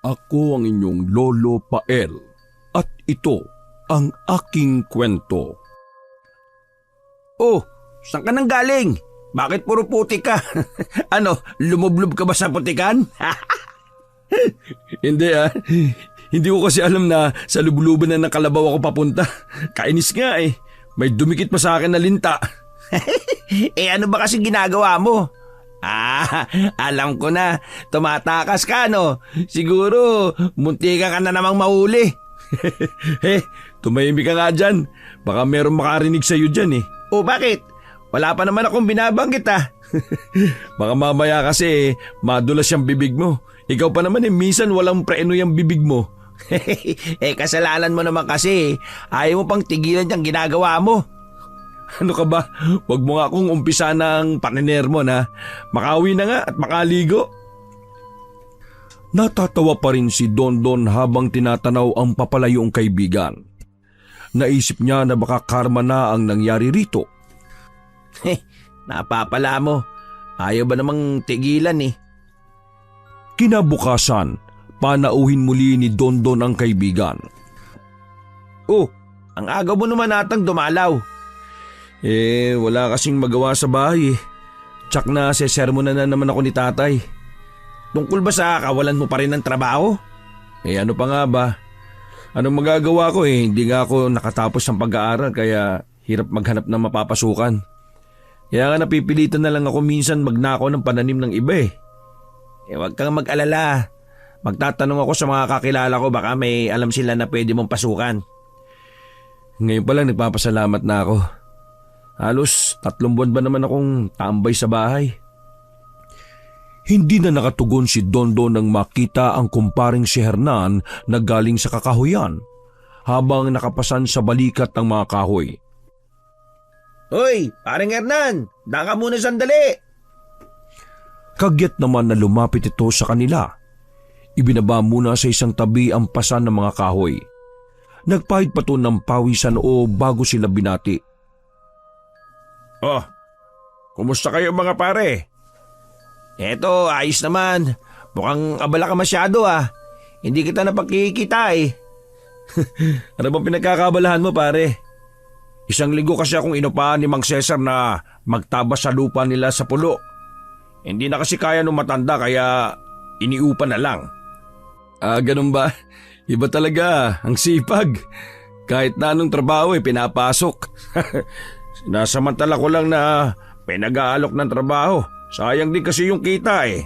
Ako ang inyong Lolo Pael at ito ang aking kwento. Oh, saan ka nang galing? Bakit puro putik ka? Ano, lumublob ka ba sa putikan? Hindi hindi ko kasi alam na sa lubluban na ng kalabaw ako papunta. Kainis nga eh, may dumikit pa sa akin na linta. Ano ba kasi ginagawa mo? Alam ko na, tumatakas ka no? Siguro, muntikan ka na namang mahuli. Tumahimik ka nga dyan. Baka meron makarinig sa'yo dyan eh. O bakit? Wala pa naman akong binabanggit Baka mamaya kasi madulas yung bibig mo. Ikaw pa naman minsan walang preno yung bibig mo. Kasalanan mo naman kasi. Ayaw mo pang tigilan yung ginagawa mo. Ano ka ba? Huwag mo nga akong umpisa ng paniner mo na. Makawi na nga at makaligo. Natatawa pa rin si Dondon habang tinatanaw ang papalayong kaibigan. Naisip niya na baka karma na ang nangyari rito. Napapala mo. Ayaw ba namang tigilan eh? Kinabukasan, panauhin muli ni Dondon ang kaibigan. Oh, ang agaw mo naman atang dumalaw. Wala kasing magawa sa bahay eh. Tsak na sesermo na naman ako ni tatay. Tungkol ba sa kawalan mo pa rin ng trabaho? Ano pa nga ba? Anong magagawa ko eh? Hindi nga ako nakatapos ng pag-aaral kaya hirap maghanap ng mapapasukan. Kaya nga napipilitan na lang ako minsan magnakaw ng pananim ng iba eh. Huwag kang mag-alala. Magtatanong ako sa mga kakilala ko, baka may alam sila na pwede mong pasukan. Ngayon pa lang nagpapasalamat na ako. Halos 3 buwan ba naman akong tambay sa bahay. Hindi na nakatugon si Dondon nang makita ang kumparing si Hernan na galing sa kakahuyan habang nakapasan sa balikat ng mga kahoy. Hoy, paring Hernan, daan ka muna sandali. Kagyat naman na lumapit ito sa kanila. Ibinaba muna sa isang tabi ang pasan ng mga kahoy. Nagpahid pa to ng pawisan o bago sila binati. Oh, kumusta kayo mga pare? Eto, ayos naman. Mukhang abala ka masyado Hindi kita napakikita eh. Ano bang pinagkakabalahan mo pare? 1 linggo kasi akong inupahan ni Mang Cesar na magtabas sa lupa nila sa pulo. Hindi na kasi kaya nung matanda kaya iniupa na lang. Ganun ba? Iba talaga, ang sipag. Kahit na anong trabaho pinapasok. Sinasamantala ko lang na pinag-aalok ng trabaho. Sayang din kasi yung kita eh.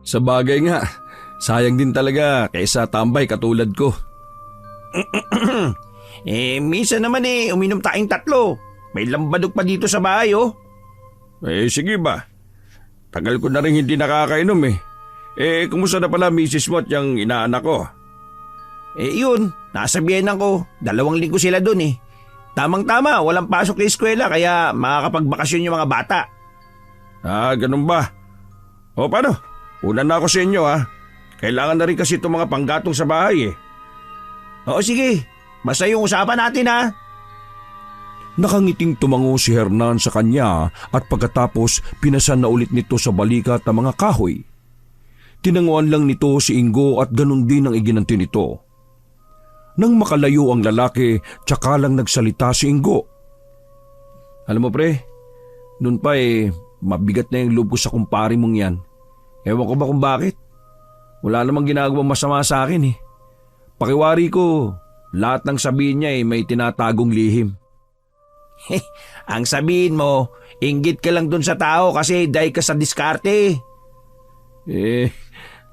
Sa bagay nga, sayang din talaga kaysa tambay katulad ko. Minsan naman uminom tayong 3. May lambadog pa dito sa bahay Sige ba? Tagal ko na rin hindi nakakainom kumusta na pala misis mo at yung inaanak ko? Yun, nasa biyenan ko. 2 linggo sila dun Tamang-tama, walang pasok na eskwela kaya makakapagbakasyon yung mga bata. Ganun ba? O paano? Una na ako sa inyo Kailangan na rin kasi itong mga panggatong sa bahay Oo sige, basta yung usapan natin Nakangiting tumango si Hernan sa kanya at pagkatapos pinasan na ulit nito sa balikat ng mga kahoy. Tinanguan lang nito si Ingo at ganun din ang iginanti nito. Nang makalayo ang lalaki, tsaka lang nagsalita si Ingo. Alam mo pre, noon pa mabigat na yung loob ko sa kumpare mong yan. Ewan ko ba kung bakit? Wala namang ginagawang masama sa akin Pakiwari ko, lahat ng sabihin niya may tinatagong lihim. Ang sabihin mo, inggit ka lang dun sa tao kasi dahil ka sa diskarte.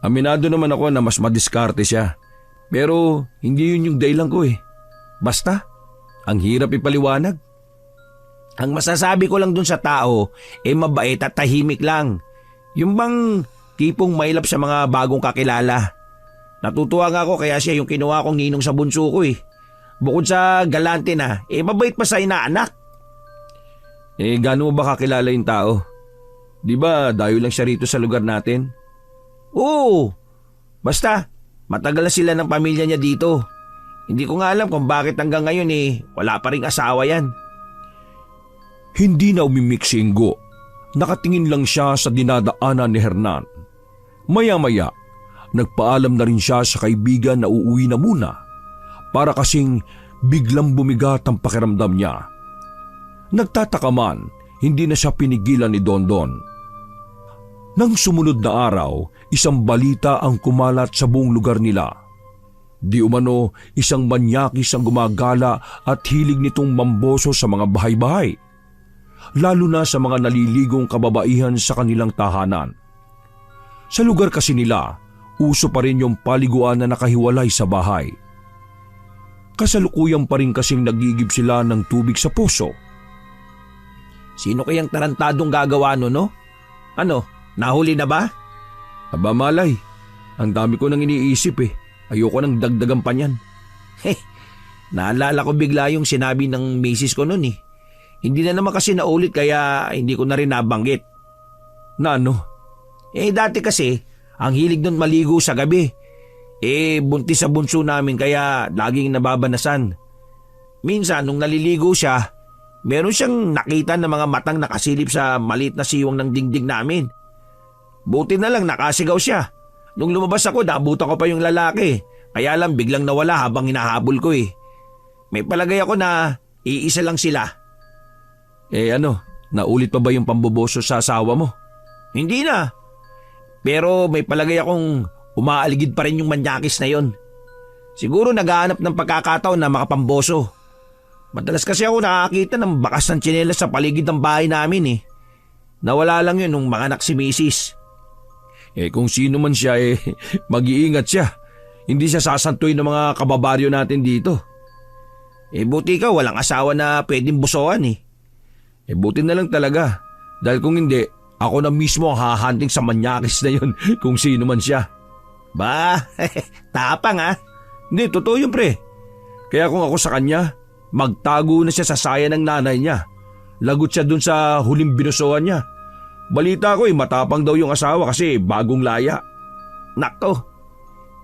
Aminado naman ako na mas madiskarte siya. Pero hindi yun yung dahilan ko Basta, ang hirap ipaliwanag. Ang masasabi ko lang dun sa tao, mabait at tahimik lang. Yung bang tipong mailap sa mga bagong kakilala. Natutuwa nga ako kaya siya yung kinuha kong ninong sa bunso ko Bukod sa galante na, mabait pa sa inaanak. Gaano mo ba kakilala yung tao? Di ba dayo lang siya rito sa lugar natin? Oo, basta matagal na sila ng pamilya niya dito. Hindi ko nga alam kung bakit hanggang ngayon wala pa ring asawa yan. Hindi na umimik si Ingo. Nakatingin lang siya sa dinadaanan ni Hernan. Maya-maya, Nagpaalam na rin siya sa kaibigan na uuwi na muna para kasing biglang bumigat ang pakiramdam niya. Nagtataka man, hindi na siya pinigilan ni Dondon. Nang sumunod na araw, isang balita ang kumalat sa buong lugar nila. Di umano isang manyakis ang gumagala at hilig nitong mamboso sa mga bahay-bahay, lalo na sa mga naliligong kababaihan sa kanilang tahanan. Sa lugar kasi nila, uso pa rin yung paliguan na nakahiwalay sa bahay. Kasalukuyan pa rin kasing nagigib sila ng tubig sa poso. Sino kayang tarantadong gagawa no, no? Ano, nahuli na ba? Aba malay, ang dami ko nang iniisip eh. Ayoko nang dagdagan pa niyan. Naalala ko bigla yung sinabi ng misis ko noon eh. Hindi na naman kasi naulit kaya hindi ko na rin nabanggit. Na ano? Dati kasi, ang hilig nun maligo sa gabi. Buntis sa bunso namin kaya laging nababanasan. Minsan nung naliligo siya, meron siyang nakita na mga matang nakasilip sa maliit na siwang ng dingding namin. Buti na lang nakasigaw siya. Nung lumabas ako, nabutan ko pa yung lalaki. Kaya lang biglang nawala habang hinahabol ko eh. May palagay ako na iisa lang sila. Naulit pa ba yung pamboboso sa asawa mo? Hindi na. Pero may palagay akong umaaligid pa rin yung manyakis na yon. Siguro naghahanap ng pagkakataon na makapamboso. Madalas kasi ako nakakita ng bakas ng tsinelas sa paligid ng bahay namin eh. Nawala lang yun nung mga anak si misis. Kung sino man siya mag-iingat siya. Hindi siya sasantuin ng mga kababaryo natin dito. Buti ka walang asawa na pwedeng busoan eh. Buti na lang talaga. Dahil kung hindi, ako na mismo ang hahunting sa manyakis na yun kung sino man siya. Ba, tapang ah. Hindi, totoo yun pre. Kaya kung ako sa kanya, magtago na siya sa saya ng nanay niya. Lagot siya dun sa huling binusoan niya. Balita ko matapang daw yung asawa kasi bagong laya. Nako,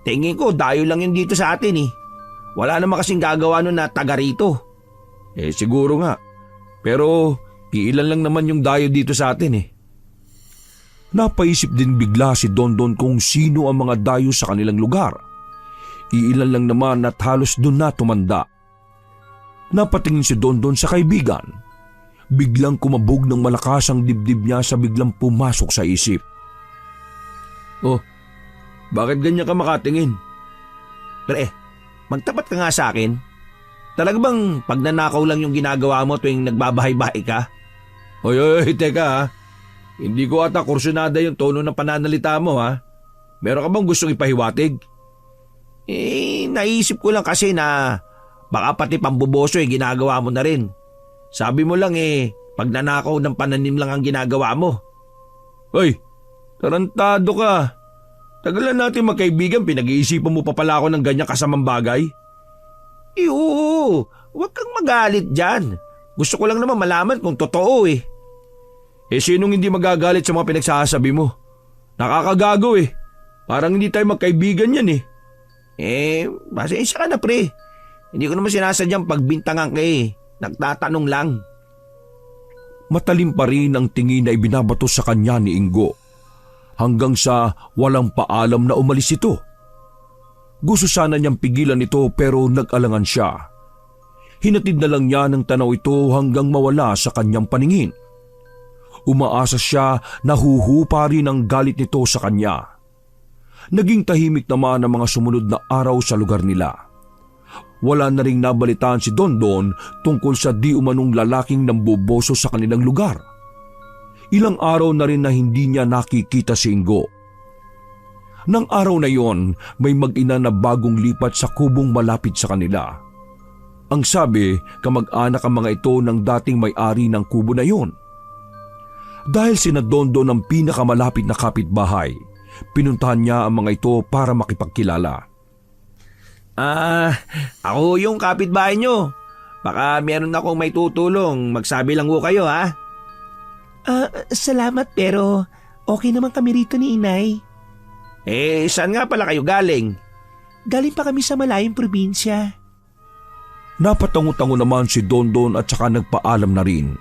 tingin ko dayo lang yun dito sa atin eh. Wala naman kasing gagawa nun na taga rito. Siguro nga. Pero iilan lang naman yung dayo dito sa atin eh. Napaisip din bigla si Dondon kung sino ang mga dayo sa kanilang lugar. Iilan lang naman at halos dun na tumanda. Napatingin si Dondon sa kaibigan. Biglang kumabog ng malakas ang dibdib niya sa biglang pumasok sa isip. Bakit ganyan ka makatingin? Pre, magtapat ka nga sa akin. Talaga bang pagnanakaw lang yung ginagawa mo tuwing nagbabahay-bahay ka? Oy, teka ha. Hindi ko ata kursunada yung tono ng pananalita mo ha. Meron ka bang gustong ipahiwatig? Naisip ko lang kasi na baka pati pambuboso ginagawa mo na rin. Sabi mo lang pagnanakaw ng pananim lang ang ginagawa mo. Hoy, tarantado ka. Tagalan natin magkaibigan, pinag-iisipan mo pa pala ako ng ganyang kasamang bagay. Oo, huwag kang magalit dyan. Gusto ko lang naman malaman kung totoo eh. Sinong hindi magagalit sa mga pinagsasabi mo? Nakakagago eh. Parang hindi tayo magkaibigan yan eh. Pasensya ka na pre. Hindi ko naman sinasadyang pagbintangan ka eh. Nagtatanong lang. Matalim pa rin ang tingin na ibinabato sa kanya ni Ingo. Hanggang sa walang paalam na umalis ito. Gusto sana niyang pigilan ito pero nag-alangan siya. Hinatid na lang niya ng tanaw ito hanggang mawala sa kanyang paningin. Umaasa siya na huhupa rin ang galit nito sa kanya. Naging tahimik naman ang mga sumunod na araw sa lugar nila. Wala na ring nabalitaan si Dondon tungkol sa di umanong lalaking namboboso sa kanilang lugar. Ilang araw na rin na hindi niya nakikita si Ingo. Nang araw na yon, may mag-ina na bagong lipat sa kubong malapit sa kanila. Ang sabi, kamag-anak ang mga ito ng dating may-ari ng kubo na yon. Dahil sina Dondon ang pinakamalapit na kapitbahay, pinuntahan niya ang mga ito para makipagkilala. Ako yung kapitbahay nyo. Baka meron akong may tutulong. Magsabi lang ho kayo ha. Salamat pero okay naman kami rito ni Inay. Saan nga pala kayo galing? Galing pa kami sa malayong probinsya. Napatango-tango naman si Dondon at saka nagpaalam na rin.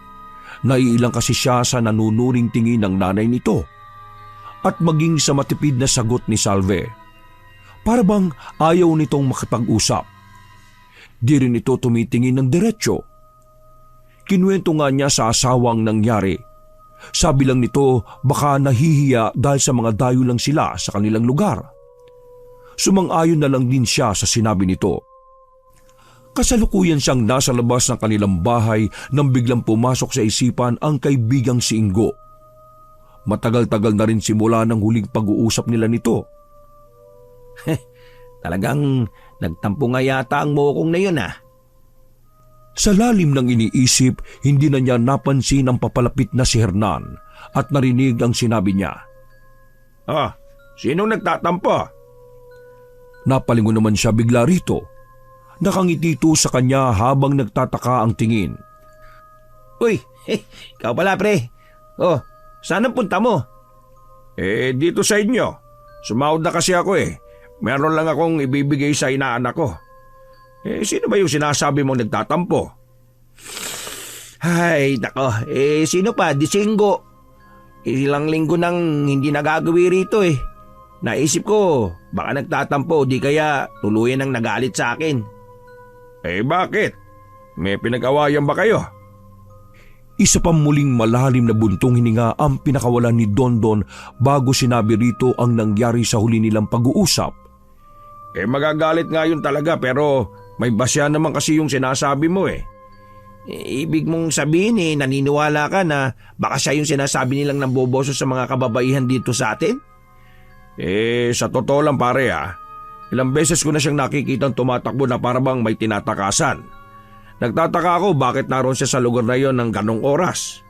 Naiilang kasi siya sa nanunuring tingin ng nanay nito. At maging sa matipid na sagot ni Salve. Para bang ayaw nitong makipag-usap. Di rin ito tumitingin ng diretsyo. Kinuwento nga niya sa asawang nangyari. Sabi lang nito baka nahihiya dahil sa mga dayo lang sila sa kanilang lugar. Sumang-ayon na lang din siya sa sinabi nito. Kasalukuyan siyang nasa labas ng kanilang bahay nang biglang pumasok sa isipan ang kaibigang si Ingo. Matagal-tagal na rin simula ng huling pag-uusap nila nito. Talagang nagtampo nga yata ang mokong na yun ah. Sa lalim ng iniisip, hindi na niya napansin ang papalapit na si Hernan at narinig ang sinabi niya. Ah, sinong nagtatampo? Napalingon naman siya bigla rito. Nakangiti ito sa kanya habang nagtataka ang tingin. Uy, ikaw pala pre. Oh, saan ang punta mo? Dito sa inyo. Sumahod na kasi ako eh. Meron lang akong ibibigay sa inaanak ko. Sino ba yung sinasabi mong nagtatampo? Ay, nako. Sino pa? Di si Ingo. Ilang linggo nang hindi nagagawi rito eh. Naisip ko, baka nagtatampo di kaya tuluyan ang nagalit sa akin. Bakit? May pinag-awayan ba kayo? Isa pa muling malalim na buntong hininga ang pinakawalan ni Dondon bago sinabi rito ang nangyari sa huli nilang pag-uusap. Magagalit nga yun talaga pero may basya naman kasi yung sinasabi mo eh. Ibig mong sabihin naniniwala ka na baka siya yung sinasabi nilang namboboso sa mga kababaihan dito sa atin? Sa totoo lang pare ilang beses ko na siyang nakikitang tumatakbo na para bang may tinatakasan. Nagtataka ako bakit naroon siya sa lugar na yon ng ganong oras.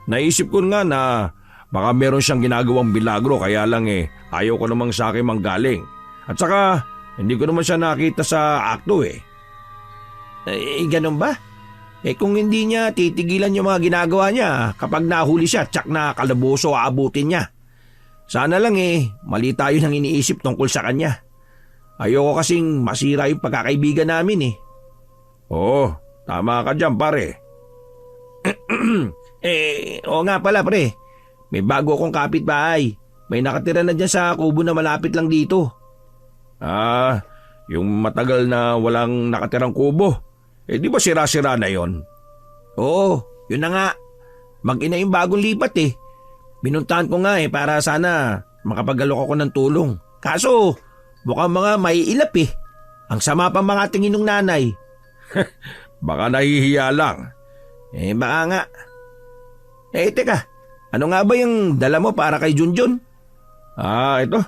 Naisip ko nga na baka meron siyang ginagawang milagro kaya lang ayaw ko namang sa akin manggaling. At saka hindi ko naman siya nakita sa akto ganun ba? Kung hindi niya titigilan yung mga ginagawa niya kapag nahuli siya tsak na kalaboso aabutin niya. Sana lang mali tayo ng iniisip tungkol sa kanya. Ayoko kasing masira yung pagkakaibigan namin Oo, tama ka dyan pare. Oo nga pala pre. May bago akong kapitbahay. May nakatira na dyan sa kubo na malapit lang dito. Yung matagal na walang nakatirang kubo. Di ba sira-sira na yon? Oo, yun na nga. Mag-ina yung bagong lipat Binuntahan ko nga para sana makapagalok ako ng tulong. Kaso, mukhang mga maiilap Ang sama pa mga tingin ng nanay. Baka nahihiya lang. Baka nga. Teka. Ano nga ba yung dala mo para kay Junjun? Ito.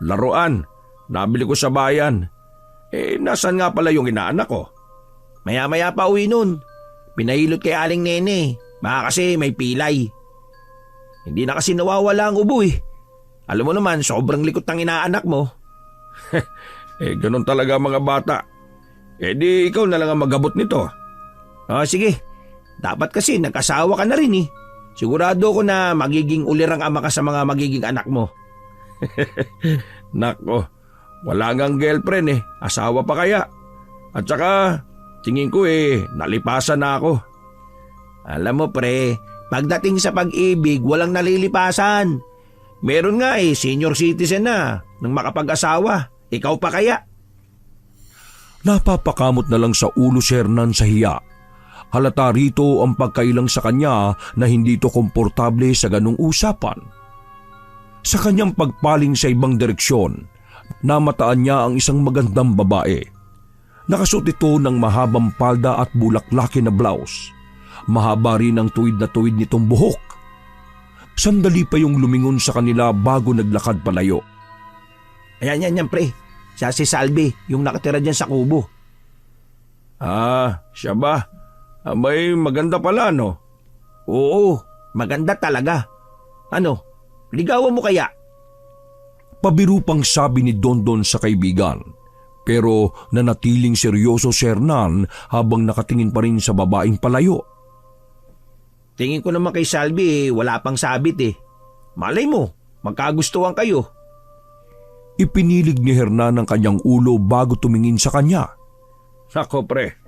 Laruan. Nabili ko sa bayan. Nasaan nga pala yung inaanak ko? Maya-maya pa uwi nun. Pinahilot kay Aling Nene. Baka kasi may pilay. Hindi na kasi nawawala ang ubo Alam mo naman, sobrang likot ng inaanak mo. Ganun talaga mga bata. Di ikaw na lang ang magabot nito. Sige. Dapat kasi nag-asawa ka na rin Sigurado ko na magiging ulirang ama ka sa mga magiging anak mo. Nako, wala ngang girlfriend Asawa pa kaya. At saka, tingin ko nalipasan na ako. Alam mo pre, pagdating sa pag-ibig, walang nalilipasan. Meron nga senior citizen na nang makapag-asawa. Ikaw pa kaya? Napapakamot na lang sa ulo si Hernan sa hiya. Halata rito ang pagkailang sa kanya na hindi ito komportable sa ganung usapan. Sa kanyang pagpaling sa ibang direksyon, namataan niya ang isang magandang babae. Nakasuot ito ng mahabang palda at bulaklaki na blouse. Mahaba rin ang tuwid na tuwid nitong buhok. Sandali pa yung lumingon sa kanila bago naglakad palayo. Yan pre. Siya si Salvi, yung nakatira dyan sa kubo. Siya ba? May maganda pala no? Oo, maganda talaga. Ano, ligawan mo kaya? Pabiru pang sabi ni Dondon sa kaibigan. Pero nanatiling seryoso si Hernan habang nakatingin pa rin sa babaeng palayo. Tingin ko naman kay Salvi wala pang sabit Malay mo, magkagustuhan kayo. Ipinilig ni Hernan ang kanyang ulo bago tumingin sa kanya. Nako pre,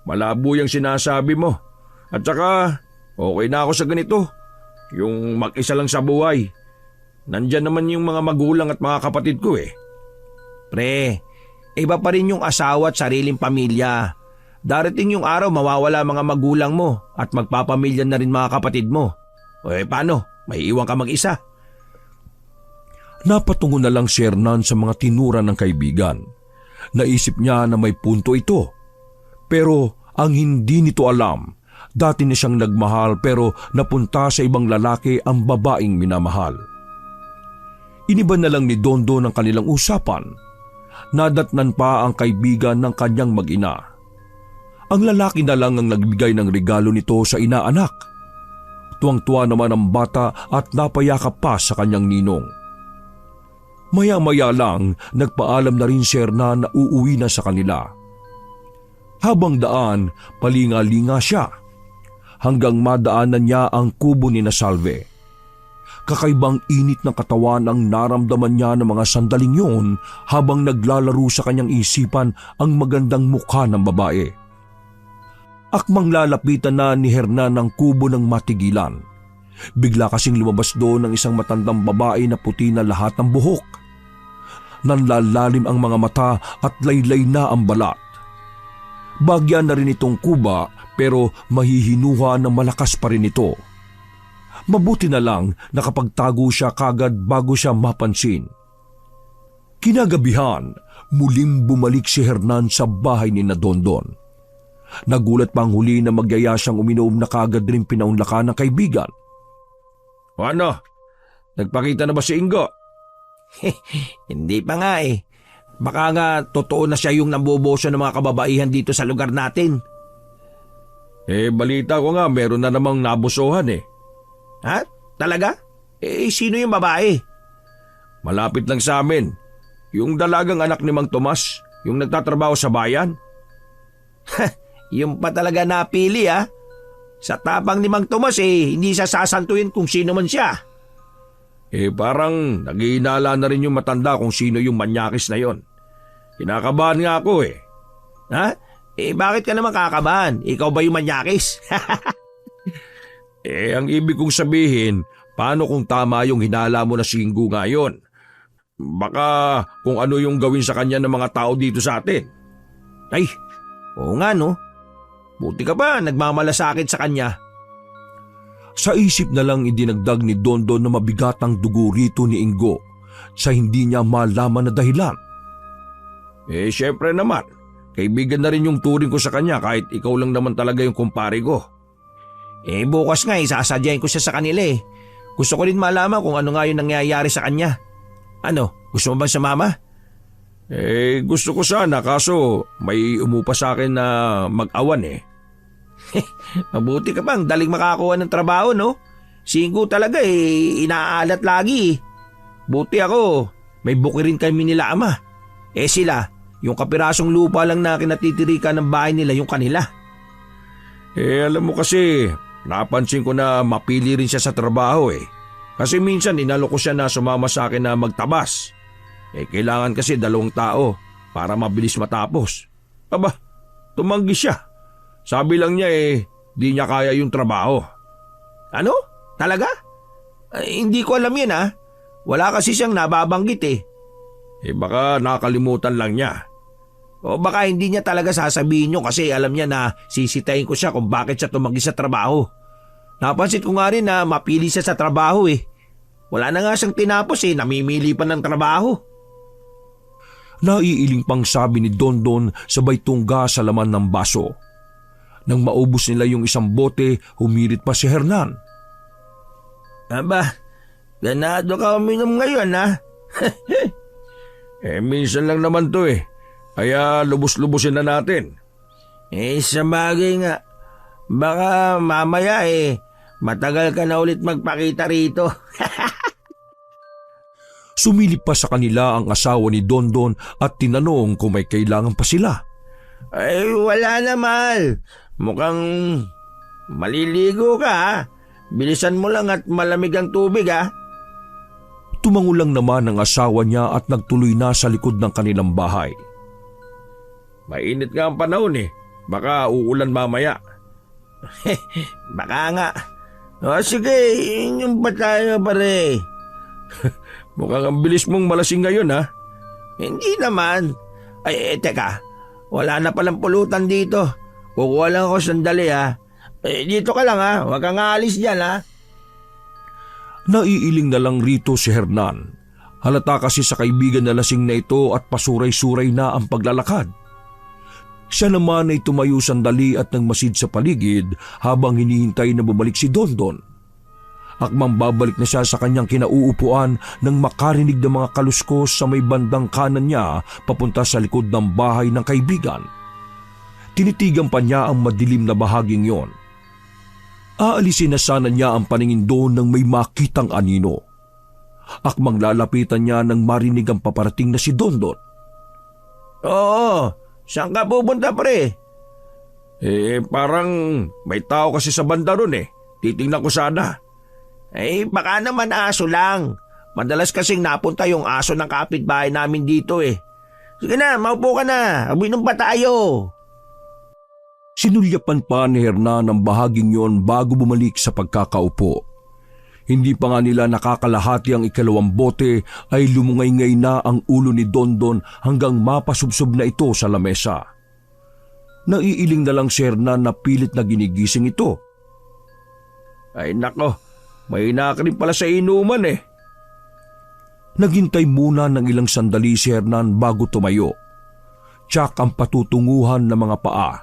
malabo yung sinasabi mo. At saka, okay na ako sa ganito. Yung mag-isa lang sa buhay. Nandyan naman yung mga magulang at mga kapatid ko Pre, iba pa rin yung asawa at sariling pamilya. Darating yung araw mawawala mga magulang mo at magpapamilya na rin mga kapatid mo. O paano? May iwan ka mag-isa. Napatungo na lang si Hernan sa mga tinura ng kaibigan. Naisip niya na may punto ito. Pero ang hindi nito alam, dati na siyang nagmahal pero napunta sa ibang lalaki ang babaeng minamahal. Iniba na lang ni Dondon ang kanilang usapan. Nadatnan pa ang kaibigan ng kanyang mag-ina. Ang lalaki na lang ang nagbigay ng regalo nito sa inaanak. Tuwang-tuwa naman ang bata at napayakap pa sa kanyang ninong. Maya-maya lang nagpaalam na rin si Hernan na uuwi na sa kanila. Habang daan, palinga-linga siya hanggang madaanan niya ang kubo ni Salve. Kakaibang init ng katawan ang naramdaman niya ng mga sandaling yun habang naglalaro sa kanyang isipan ang magandang mukha ng babae. Akmang lalapitan na ni Hernan ang kubo ng matigilan. Bigla kasing lumabas doon ang isang matandang babae na puti na lahat ng buhok. Nanlalalim ang mga mata at laylay na ang balat. Bagyan na rin itong kuba pero mahihinuha ng malakas pa rin ito. Mabuti na lang nakapagtago siya kagad bago siya mapansin. Kinagabihan, muling bumalik si Hernan sa bahay ni Dondon. Nagulat pa ang huli na magyaya siyang uminom na kagad rin pinaunlakan ng kaibigan. O ano? Nagpakita na ba si Ingo? Hindi pa nga eh. Baka nga totoo na siya yung namboboso ng mga kababaihan dito sa lugar natin. Balita ko nga meron na namang nabusuhan eh. Ha? Talaga? Sino yung babae? Malapit lang sa amin. Yung dalagang anak ni Mang Tomas, yung nagtatrabaho sa bayan. Yung pa talaga napili ah. Sa tapang ni Mang Tomas hindi siya sasantuin kung sino man siya. Parang nag-iinala na rin yung matanda kung sino yung manyakis na yon. Kinakabahan nga ako eh. Ha? Bakit ka naman kakabahan? Ikaw ba yung manyakis? Ang ibig kong sabihin, paano kung tama yung hinala mo na Singgo ngayon? Baka kung ano yung gawin sa kanya ng mga tao dito sa atin. Ay, oo nga no. Buti ka ba nagmamalasakit sa kanya? Sa isip na lang idinagdag ni Dondon na mabigat ang dugo rito ni Ingo sa hindi niya malaman na dahilan. Syempre naman, kaibigan na rin yung turing ko sa kanya kahit ikaw lang naman talaga yung kumpare ko. Bukas nga sasadyain ko siya sa kanila eh. Gusto ko rin malaman kung ano nga yung nangyayari sa kanya. Ano, gusto mo bang sumama? Gusto ko sana kaso may umupa sa akin na mag-awan eh. Mabuti ka bang daling makakuha ng trabaho no? Singgo talaga inaalat lagi. Buti ako, may buki rin kami nila ama. Sila, yung kapirasong lupa lang na kinatitirikan ng bahay nila yung kanila. Alam mo kasi, napansin ko na mapili rin siya sa trabaho eh. Kasi minsan inalo ko siya na sumama sa akin na magtabas. Kailangan kasi 2 tao para mabilis matapos. Aba, tumanggi siya. Sabi lang niya di niya kaya yung trabaho. Ano? Talaga? Hindi ko alam yun ah. Wala kasi siyang nababanggit eh. Baka nakalimutan lang niya. O baka hindi niya talaga sasabihin nyo kasi alam niya na sisitayin ko siya kung bakit siya tumanggi sa trabaho. Napansin ko nga rin na mapili siya sa trabaho eh. Wala na nga siyang tinapos namimili pa ng trabaho. Naiiling pang sabi ni Dondon sabay tungga sa laman ng baso. Nang maubos nila yung isang bote, humirit pa si Hernan. Aba, ganado ka uminom ngayon ha? Minsan lang naman to kaya lubos-lubosin na natin. Sa bagay nga, baka mamaya matagal ka na ulit magpakita rito. Sumilip pa sa kanila ang asawa ni Dondon at tinanong kung may kailangan pa sila. Wala na mahal. Mukhang maliligo ka ha. Bilisan mo lang at malamig ang tubig ha. Tumango lang naman ang asawa niya at nagtuloy na sa likod ng kanilang bahay. Mainit nga ang panahon Baka uulan mamaya. Baka nga. O sige, inyong pa tayo pare. Mukhang ang bilis mong malasing ngayon ha. Hindi naman. Teka. Wala na palang pulutan dito. Kukuha lang ako sandali ha. Dito ka lang ha. Huwag kang aalis dyan ha. Naiiling na lang rito si Hernan. Halata kasi sa kaibigan na lasing na ito at pasuray-suray na ang paglalakad. Siya naman ay tumayo sandali at nagmasid sa paligid habang hinihintay na bumalik si Dondon. Akmang babalik na siya sa kanyang kinauupuan nang makarinig ng mga kaluskos sa may bandang kanan niya papunta sa likod ng bahay ng kaibigan. Tinitigan pa niya ang madilim na bahaging yon. Aalisin na sana niya ang paningin doon nang may makitang anino. Akmang lalapitan niya nang marinig ang paparating na si Dondon. Oo, saan ka pupunta pre? Parang may tao kasi sa banda ron Titingnan ko sana. Baka naman aso lang. Madalas kasing napunta yung aso ng kapitbahay namin dito Sige na, maupo ka na. Uminom pa tayo. Sinulyapan pa ni Hernan ang bahaging yon bago bumalik sa pagkakaupo. Hindi pa nga nila nakakalahati ang ikalawang bote ay lumungay-ngay na ang ulo ni Dondon hanggang mapasubsob na ito sa lamesa. Naiiling na lang si Hernan na pilit na ginigising ito. Ay nako, may rin pala sa inuman Naghintay muna ng ilang sandali si Hernan bago tumayo. Tsak ang patutunguhan ng mga paa.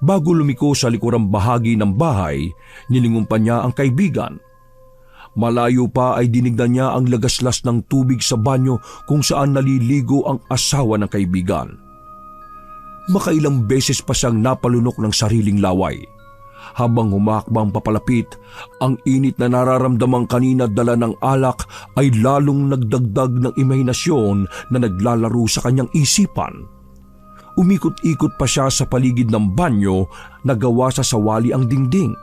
Bago lumiko sa likurang bahagi ng bahay, nilingon pa niya ang kaibigan. Malayo pa ay dinignan niya ang lagaslas ng tubig sa banyo kung saan naliligo ang asawa ng kaibigan. Makailang beses pa siyang napalunok ng sariling laway. Habang humakbang papalapit, ang init na nararamdamang kanina dala ng alak ay lalong nagdagdag ng imahinasyon na naglalaro sa kanyang isipan. Umikot-ikot pa siya sa paligid ng banyo na gawa sa sawali ang dingding.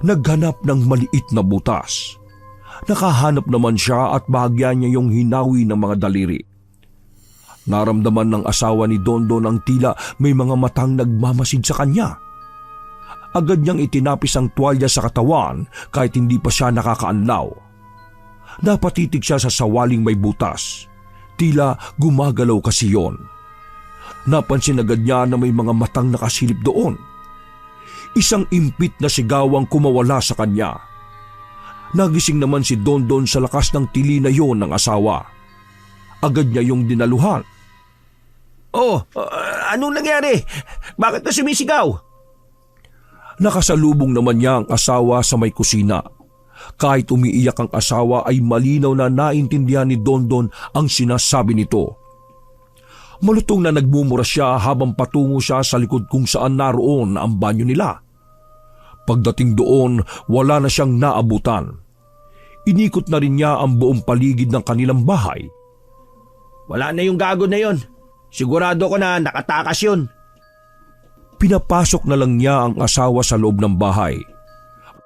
Naghanap ng maliit na butas. Nakahanap naman siya at bahagya niya yung hinawi ng mga daliri. Naramdaman ng asawa ni Dondon ang tila may mga matang nagmamasid sa kanya. Agad niyang itinapis ang tuwalya sa katawan kahit hindi pa siya nakakaanlaw. Napatitig siya sa sawaling may butas. Tila gumagalaw kasi yon. Napansin agad niya na may mga matang nakasilip doon. Isang impit na sigawang kumawala sa kanya. Nagising naman si Dondon sa lakas ng tili na yon ng asawa. Agad niya yung dinaluhan. Anong nangyari? Bakit ka sumisigaw? Nakasalubong naman niya ang asawa sa may kusina. Kahit umiiyak ang asawa ay malinaw na naintindihan ni Dondon ang sinasabi nito. Malutong na nagmumura siya habang patungo siya sa likod kung saan naroon ang banyo nila. Pagdating doon, wala na siyang naabutan. Inikot na rin niya ang buong paligid ng kanilang bahay. Wala na yung gago na yon. Sigurado ko na nakatakas yun. Pinapasok na lang niya ang asawa sa loob ng bahay.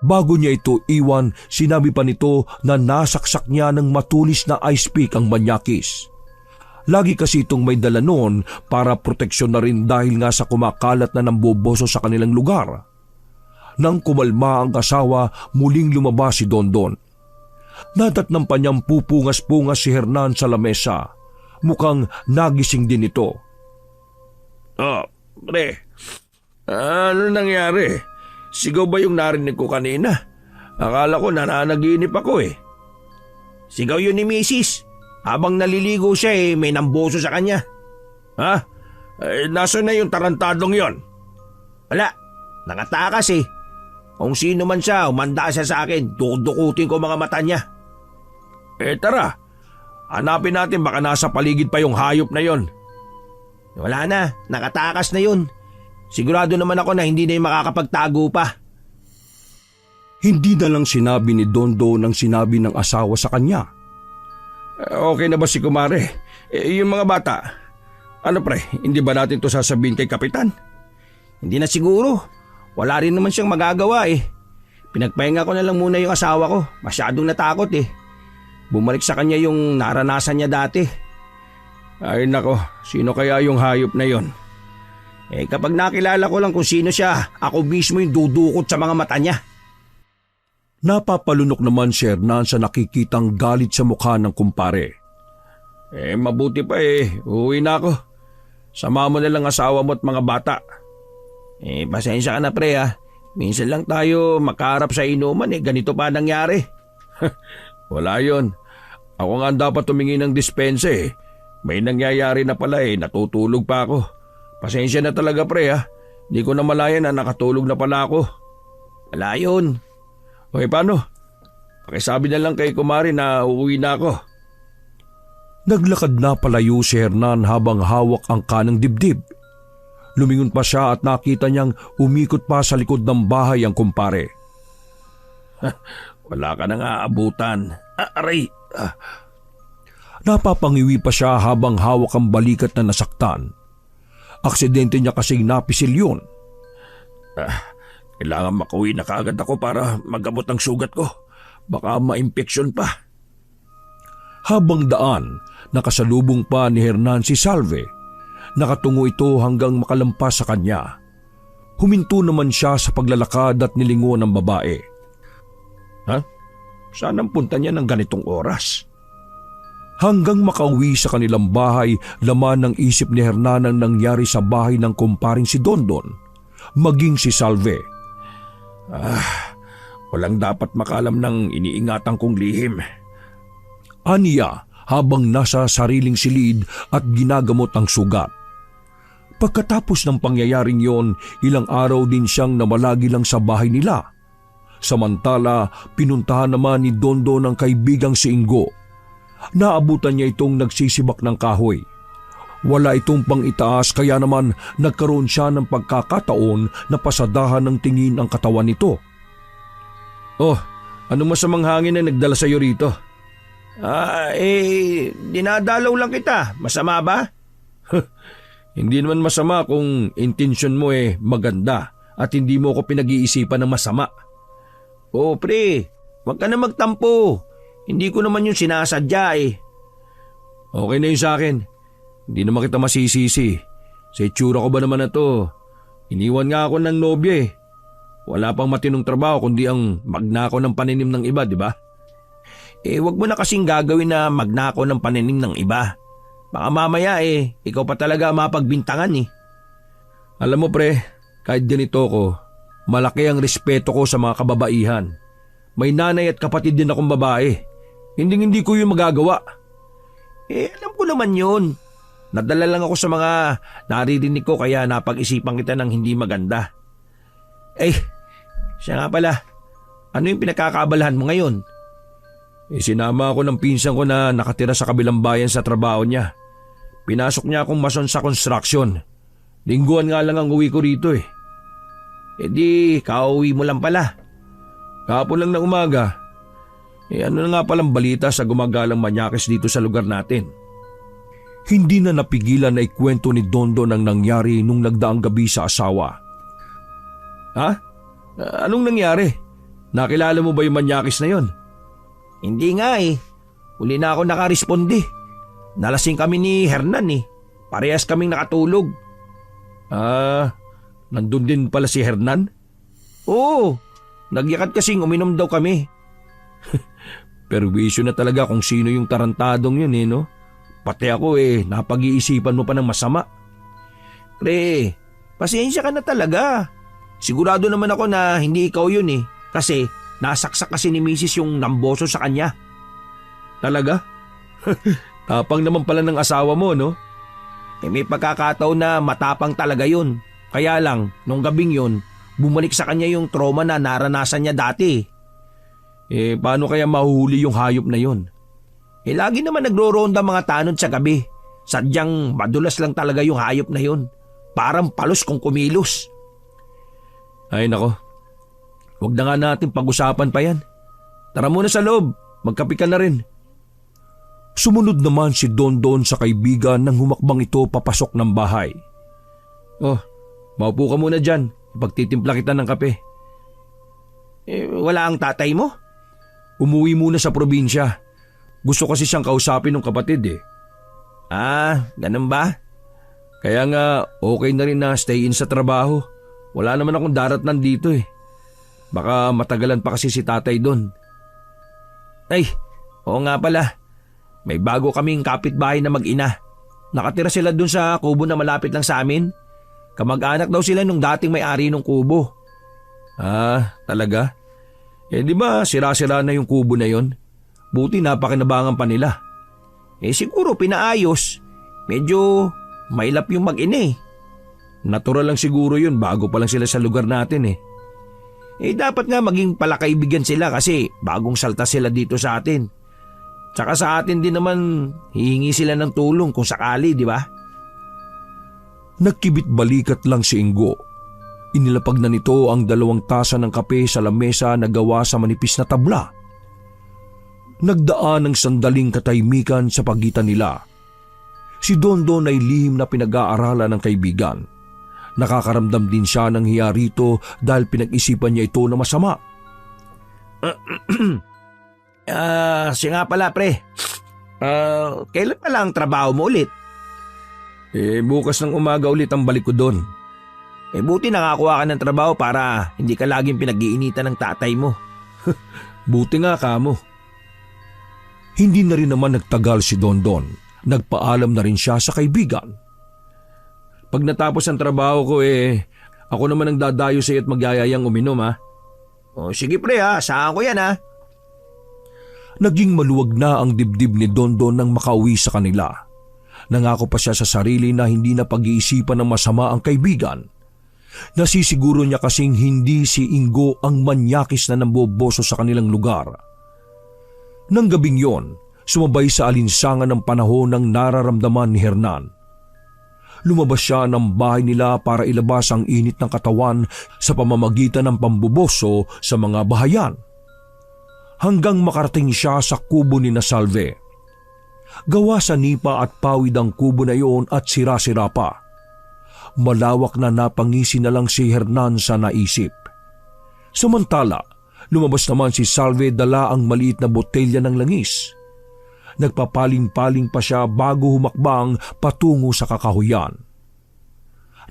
Bago niya ito iwan, sinabi pa nito na nasaksak niya ng matulis na ice pick ang manyakis. Lagi kasi itong may dala noon para proteksyon na rin dahil nga sa kumakalat na ng boboso sa kanilang lugar. Nang kumalma ang asawa, muling lumabas si Dondon. Natatnang pa niyang pupungas-pungas si Hernan sa lamesa. Mukhang nagising din ito. Pre, ano nangyari? Sigaw ba yung narinig ko kanina? Akala ko nananaginip ako Sigaw yun ni Mrs. Habang naliligo siya may namboso sa kanya. Ha? Nasaan na yung tarantadong yon? Wala, nakatakas Kung sino man siya, umanda siya sa akin, dukutin ko mga mata niya. Tara, hanapin natin baka nasa paligid pa yung hayop na yon. Wala na, nakatakas na yun. Sigurado naman ako na hindi na yung makakapagtago pa. Hindi na lang sinabi ni Dondo nang sinabi ng asawa sa kanya. Okay na ba si Kumare? Yung mga bata, ano pre, hindi ba natin to sasabihin kay Kapitan? Hindi na siguro. Wala rin naman siyang magagawa Pinagpahinga ko na lang muna yung asawa ko. Masyadong natakot Bumalik sa kanya yung naranasan niya dati. Ay nako, sino kaya yung hayop na yon? Kapag nakilala ko lang kung sino siya, ako mismo yung dudukot sa mga mata niya. Napapalunok naman si Hernan sa nakikitang galit sa mukha ng kumpare. Mabuti pa uuwi na ako. Sama mo na lang asawa mo at mga bata. Pasensya ka na pre ha. Minsan lang tayo makaharap sa inuman ganito pa nangyari. Wala yon. Ako nga ang dapat tumingi ng dispensa May nangyayari na pala natutulog pa ako. Pasensya na talaga pre ha. Di ko na malaya na nakatulog na pala ako. Wala yun. Okay, paano? Pakisabi na lang kay kumari na uuwi na ako. Naglakad na palayo si Hernan habang hawak ang kanang dibdib. Lumingon pa siya at nakita niyang umikot pa sa likod ng bahay ang kumpare. Wala ka nang aabutan. Aray! Napapangiwi pa siya habang hawak ang balikat na nasaktan. Aksidente niya kasing napisil yun. Kailangan makauwi na kaagad ako para magabot ang sugat ko. Baka ma-infeksyon pa. Habang daan, nakasalubong pa ni Hernan si Salve. Nakatungo ito hanggang makalampas sa kanya. Huminto naman siya sa paglalakad at nilingon ng babae. Saan ang punta niya ng ganitong oras? Hanggang makauwi sa kanilang bahay, laman ng isip ni Hernan ang nangyari sa bahay ng kumparing si Dondon, maging si Salve. Walang dapat makalam ng iniingatan kong lihim. Aniya habang nasa sariling silid at ginagamot ang sugat. Pagkatapos ng pangyayaring yon, ilang araw din siyang nawalagi lang sa bahay nila. Samantala, pinuntahan naman ni Dondon ang kaibigang si Ingo. Naabutan niya itong nagsisibak ng kahoy. Wala itong pang-itaas kaya naman nagkaroon siya ng pagkakataon na pasadahan ng tingin ang katawan nito. Anong masamang hangin na nagdala sa iyo rito? Dinadalaw lang kita. Masama ba? Hindi naman masama kung intensyon mo maganda at hindi mo ko pinag-iisipan ng masama. Pre, wag ka na magtampo. Hindi ko naman yung sinasadya Okay na yun sa akin. Hindi naman kita masisisi. Sa itsura ko ba naman na to? Iniwan nga ako ng nobya Wala pang matinong trabaho kundi ang magnakaw ng paninim ng iba, di ba? Wag mo na kasing gagawin na magnakaw ng paninim ng iba. Baka mamaya ikaw pa talaga mapagbintangan Alam mo pre, kahit ganito ko, malaki ang respeto ko sa mga kababaihan. May nanay at kapatid din akong babae. Hindi ko yun magagawa. Alam ko naman yun. Nadala lang ako sa mga naririnig ko kaya napag-isipan kita ng hindi maganda. Siya nga pala. Ano yung pinagkakaabalahan mo ngayon? Sinama ako ng pinsan ko na nakatira sa kabilang bayan sa trabaho niya. Pinasok niya akong mason sa construction. Lingguan nga lang ang uwi ko rito Di, kauwi mo lang pala. Kahapon lang na umaga. Ano na nga palang balita sa gumagalang manyakis dito sa lugar natin? Hindi na napigilan na ikwento ni Dondon ang nangyari nung nagdaang gabi sa asawa. Anong nangyari? Nakilala mo ba yung manyakis na yon? Hindi nga Huli na ako nakaresponde. Nalasing kami ni Hernan Parehas kaming nakatulog. Nandun din pala si Hernan? Oo, nagyakad kasing uminom daw kami. Perwisyo na talaga kung sino yung tarantadong yun no? Pati ako napag-iisipan mo pa ng masama. Pre, pasensya ka na talaga. Sigurado naman ako na hindi ikaw yun Kasi nasaksak kasi ni Mrs. yung namboso sa kanya. Talaga? Tapang naman pala ng asawa mo, no? May pagkakataon na matapang talaga yun. Kaya lang, nung gabing yun, bumalik sa kanya yung trauma na naranasan niya dati. Paano kaya mahuhuli yung hayop na yun? Lagi naman nagro-ronda mga tanod sa gabi. Sadyang madulas lang talaga yung hayop na yun. Parang palos kung kumilos. Ay nako, huwag na nga natin pag-usapan pa yan. Tara muna sa loob, magkape ka na rin. Sumunod naman si Dondon sa kaibigan nang humakbang ito papasok ng bahay. Maupo ka muna dyan, ipagtitimpla kita ng kape. Wala ang tatay mo? Umuwi muna sa probinsya. Gusto kasi siyang kausapin ng kapatid Ganun ba? Kaya nga okay na rin na stay in sa trabaho. Wala naman akong daratnan dito Baka matagalan pa kasi si tatay doon. Oo nga pala. May bago kaming kapitbahay na mag-ina. Nakatira sila dun sa kubo na malapit lang sa amin. Kamag-anak daw sila nung dating may-ari ng kubo. Ah, talaga? Di ba sira-sira na yung kubo na yon? Buti napakinabangan pa nila. Siguro pinaayos. Medyo mailap yung mag-ina. Natural lang siguro yun, bago pa lang sila sa lugar natin. Dapat nga maging palakaibigan sila kasi bagong salta sila dito sa atin. Tsaka sa atin din naman hihingi sila ng tulong kung sakali, di ba? Nagkibit balikat lang si Ingo. Inilapag na nito ang 2 tasa ng kape sa lamesa na gawa sa manipis na tabla. Nagdaan ng sandaling katahimikan sa pagitan nila. Si Dondon ay lihim na pinag-aaralan ng kaibigan. Nakakaramdam din siya ng hiya rito dahil pinag-isipan niya ito na masama. Siya nga pala pre. Kailan pala ang trabaho mo ulit? Bukas ng umaga ulit ang balik ko doon. Buti nakakuha ka ng trabaho para hindi ka laging pinag-iinitan ng tatay mo. Buti nga kamo. Hindi na rin naman nagtagal si Dondon. Nagpaalam na rin siya sa kaibigan. Pag natapos ang trabaho ko ako naman ang dadayo sa iyo at magyayayang uminom ha. Sige pre ha, saan ko yan ha? Naging maluwag na ang dibdib ni Dondon nang makauwi sa kanila. Nangako pa siya sa sarili na hindi na pag-iisipan ng masama ang kaibigan. Nasisiguro niya kasing hindi si Ingo ang manyakis na namboboso sa kanilang lugar. Nang gabing yon, sumabay sa alinsangan ng panahon ng nararamdaman ni Hernan. Lumabas siya ng bahay nila para ilabas ang init ng katawan sa pamamagitan ng pambuboso sa mga bahayan. Hanggang makarating siya sa kubo ni Salve. Gawa sa nipa at pawid ang kubo na iyon at sira-sira pa. Malawak na napangisi na lang si Hernan sa naisip. Samantala, lumabas naman si Salve dala ang maliit na botelya ng langis. Nagpapaling-paling pa siya bago humakbang patungo sa kakahuyan.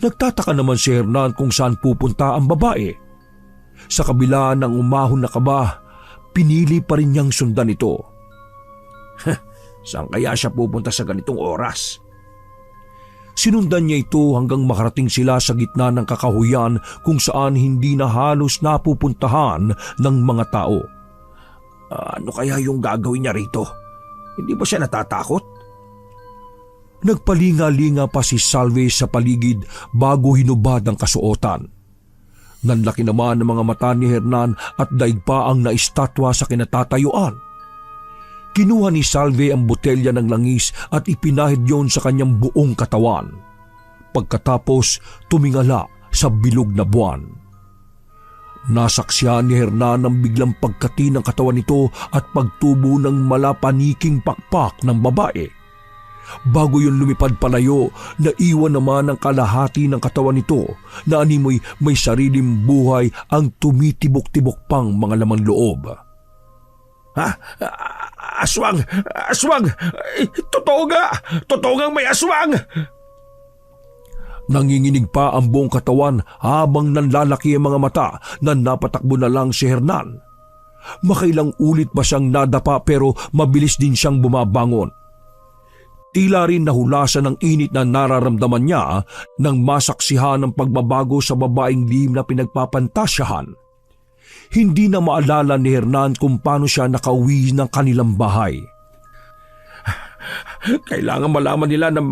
Nagtataka naman si Hernan kung saan pupunta ang babae. Sa kabila ng umahon na kaba, pinili pa rin niyang sundan ito. Saan kaya siya pupunta sa ganitong oras? Sinundan niya ito hanggang makarating sila sa gitna ng kakahuyan kung saan hindi na halos napupuntahan ng mga tao. Ano kaya yung gagawin niya rito? Hindi ba siya natatakot? Nagpalinga-linga pa si Salve sa paligid bago hinubad ang kasuotan. Nanlaki naman ang mga mata ni Hernan at daig pa ang naistatwa sa kinatatayuan. Kinuha ni Salve ang botelya ng langis at ipinahid yon sa kanyang buong katawan. Pagkatapos, tumingala sa bilog na buwan. Nasaksihan ni Hernan ang biglang pagkati ng katawan nito at pagtubo ng malapaniking pakpak ng babae. Bago yun lumipad palayo, naiwan naman ang kalahati ng katawan nito na animoy may sariling buhay ang tumitibok-tibok pang mga laman loob. Aswang! Aswang! Totoo nga! Totoo nga may aswang! Nanginginig pa ang buong katawan habang nanlalaki ang mga mata na napatakbo na lang si Hernan. Makailang ulit pa siyang nadapa pero mabilis din siyang bumabangon. Tila rin nahulasan ng init na nararamdaman niya nang masaksihan ang pagbabago sa babaeng lihim na pinagpapantasyahan. Hindi na maalala ni Hernan kung paano siya nakauwi ng kanilang bahay. Kailangan malaman nila na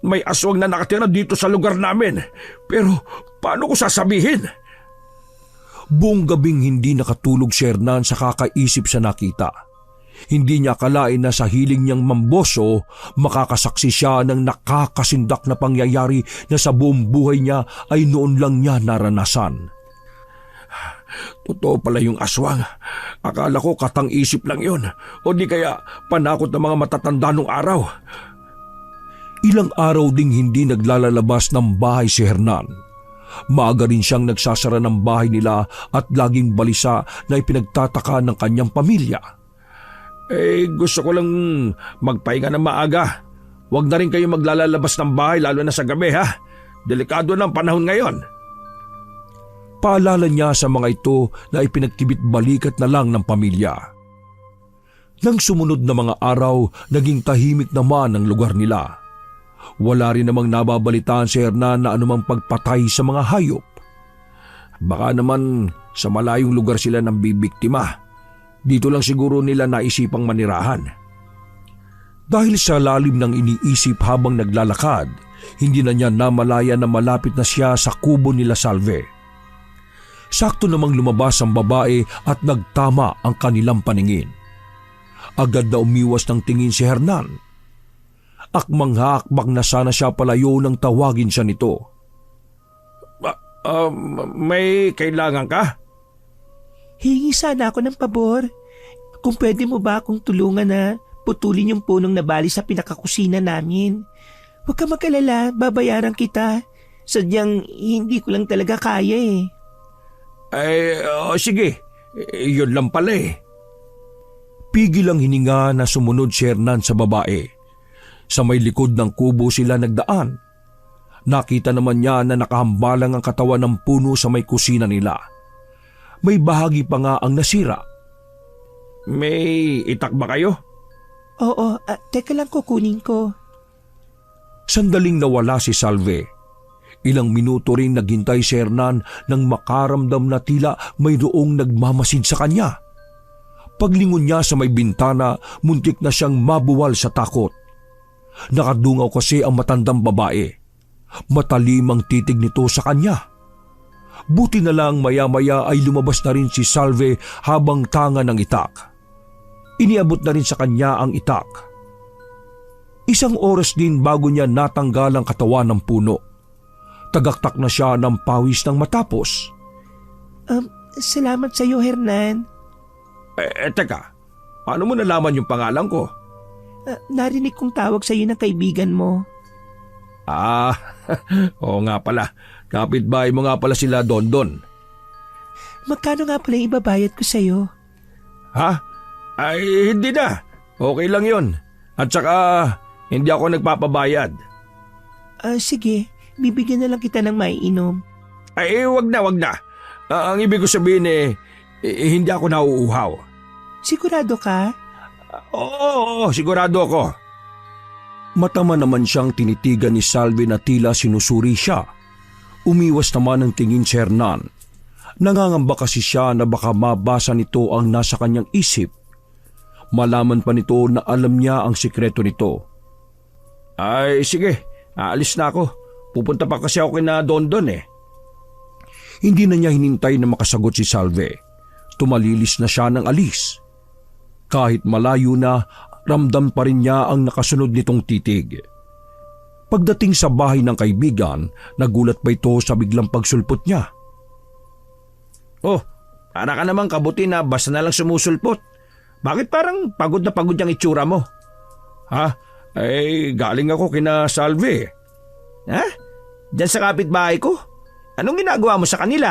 may aswang na nakatira dito sa lugar namin. Pero paano ko sasabihin? Buong gabing hindi nakatulog si Hernan sa kakaisip sa nakita. Hindi niya akalain na sa hiling niyang mamboso, makakasaksi siya ng nakakasindak na pangyayari na sa buong buhay niya ay noon lang niya naranasan. Totoo pala yung aswang. Akala ko katang-isip lang yun. O di kaya panakot ng mga matatanda nung araw. Ilang araw ding hindi naglalalabas ng bahay si Hernan. Maaga rin siyang nagsasara ng bahay nila at laging balisa na ipinagtataka ng kanyang pamilya. Gusto ko lang magpahinga ng maaga. Huwag na rin kayo maglalalabas ng bahay lalo na sa gabi ha. Delikado ng panahon ngayon. Paalala niya sa mga ito na ipinagkibit balikat na lang ng pamilya. Nang sumunod na mga araw, naging tahimik naman ang lugar nila. Wala rin namang nababalitaan si Hernan na anumang pagpatay sa mga hayop. Baka naman sa malayong lugar sila nang bibiktima. Dito lang siguro nila naisipang manirahan. Dahil sa lalim ng iniisip habang naglalakad, hindi na niya namalaya na malapit na siya sa kubo nila Salve. Sakto namang lumabas ang babae at nagtama ang kanilang paningin. Agad na umiwas ng tingin si Hernan. Akmang-hakbang na sana siya palayo nang tawagin siya nito. May kailangan ka? Hingi sana ako ng pabor. Kung pwede mo ba akong tulungan na putulin yung punong nabali sa pinakakusina namin. Huwag ka mag-alala, babayaran kita. Sadyang hindi ko lang talaga kaya eh. Sige. Yun lang pala eh. Pigil ang hininga na sumunod si Hernan sa babae. Sa may likod ng kubo sila nagdaan. Nakita naman niya na nakahambalang ang katawan ng puno sa may kusina nila. May bahagi pa nga ang nasira. May itak ba kayo? Oo, teka lang kukunin ko. Sandaling nawala si Salve. Ilang minuto rin naghintay si Hernan nang makaramdam na tila mayroong nagmamasid sa kanya. Paglingon niya sa may bintana, muntik na siyang mabuwal sa takot. Nakadungaw kasi ang matandang babae. Matalim ang titig nito sa kanya. Buti na lang maya-maya ay lumabas na rin si Salve habang tanga ng itak. Iniabot na rin sa kanya ang itak. Isang oras din bago niya natanggal ang katawan ng puno. Tagaktak na siya ng pawis nang matapos. Salamat sa iyo, Hernan. Teka, paano mo nalaman yung pangalan ko? Narinig kong tawag sa iyo ng kaibigan mo. Oo nga pala. Kapitbahay mo nga pala sila Dondon. Magkano nga pala yung ibabayad ko sa iyo? Ha? Ay, hindi na. Okay lang yun. At saka, hindi ako nagpapabayad. Sige, bibigyan na lang kita ng maiinom. Ay, wag na. Ang ibig ko sabihin hindi ako nauuhaw. Sigurado ka? Oo, sigurado ako. Matama naman siyang tinitigan ni Salve na tila sinusuri siya. Umiwas naman ang tingin si Hernan. Nangangamba kasi siya na baka mabasa nito ang nasa kanyang isip. Malaman pa nito na alam niya ang sikreto nito. Ay, sige. Aalis na ako. Pupunta pa kasi ako kina Dondon eh. Hindi na niya hinintay na makasagot si Salve. Tumalilis na siya ng alis. Kahit malayo na, ramdam pa rin niya ang nakasunod nitong titig. Pagdating sa bahay ng kaibigan, nagulat pa ito sa biglang pagsulpot niya. Oh, para ka namang kabuti na basta na lang sumusulpot. Bakit parang pagod na pagod yung itsura mo? Ha? Galing ako kina Salve. Ha? Diyan sa kapitbahay ko? Anong ginagawa mo sa kanila?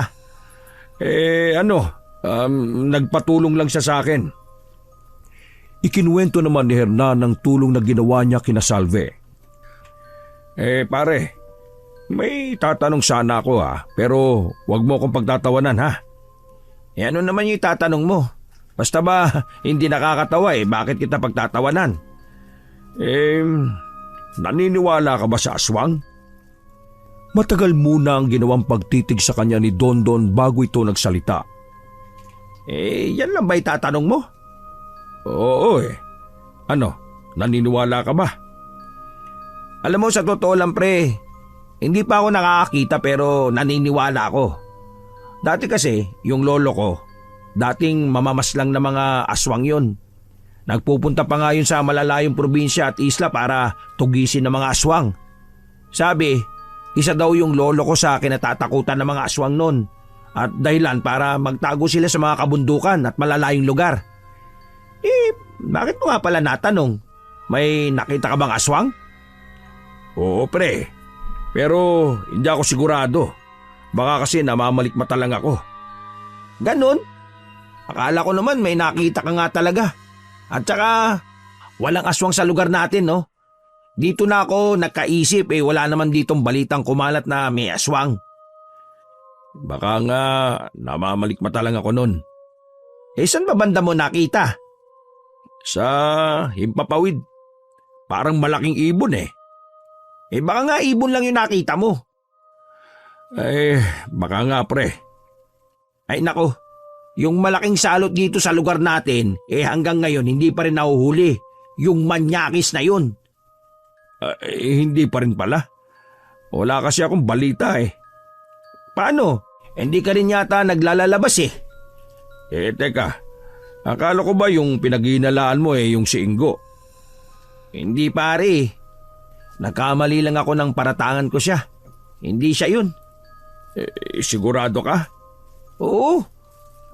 Nagpatulong lang siya sa akin. Ikinuwento naman ni Hernan ang tulong na ginawa niya kina Salve. Pare, may tatanong sana ako pero wag mo akong pagtatawanan ha. Ano naman yung itatanong mo? Basta ba hindi nakakatawa bakit kita pagtatawanan? Naniniwala ka ba sa aswang? Matagal muna ang ginawang pagtitig sa kanya ni Dondon bago ito nagsalita. Yan lang ba itatanong mo? Oo Ano, naniniwala ka ba? Alam mo sa totoo lang pre, hindi pa ako nakakakita pero naniniwala ako. Dati kasi yung lolo ko, dating mamamaslang na mga aswang yun. Nagpupunta pa nga yun sa malalayong probinsya at isla para tugisin ng mga aswang. Sabi, isa daw yung lolo ko sa kinatatakutan ng mga aswang nun. At dahilan para magtago sila sa mga kabundukan at malalayong lugar. Bakit mo nga pala natanong? May nakita ka bang aswang? Oo pre, pero hindi ako sigurado. Baka kasi namamalikmata lang ako. Ganon? Akala ko naman may nakita ka nga talaga. At saka, walang aswang sa lugar natin no? Dito na ako nagkaisip wala naman ditong balitang kumalat na may aswang. Baka nga namamalikmata lang ako nun. Saan ba banda mo nakita? Sa himpapawid. Parang malaking ibon eh. Baka nga ibon lang yung nakita mo. Baka nga pre. Ay nako, yung malaking salot dito sa lugar natin, hanggang ngayon hindi pa rin nahuhuli. Yung manyakis na yun. Hindi pa rin pala. Wala kasi akong balita eh. Paano? Hindi ka rin yata naglalalabas eh. Teka. Akala ko ba yung pinaghihinalaan mo yung si Ingo? Hindi pare. Nagkamali lang ako ng paratangan ko siya. Hindi siya yun. Sigurado ka? Oo.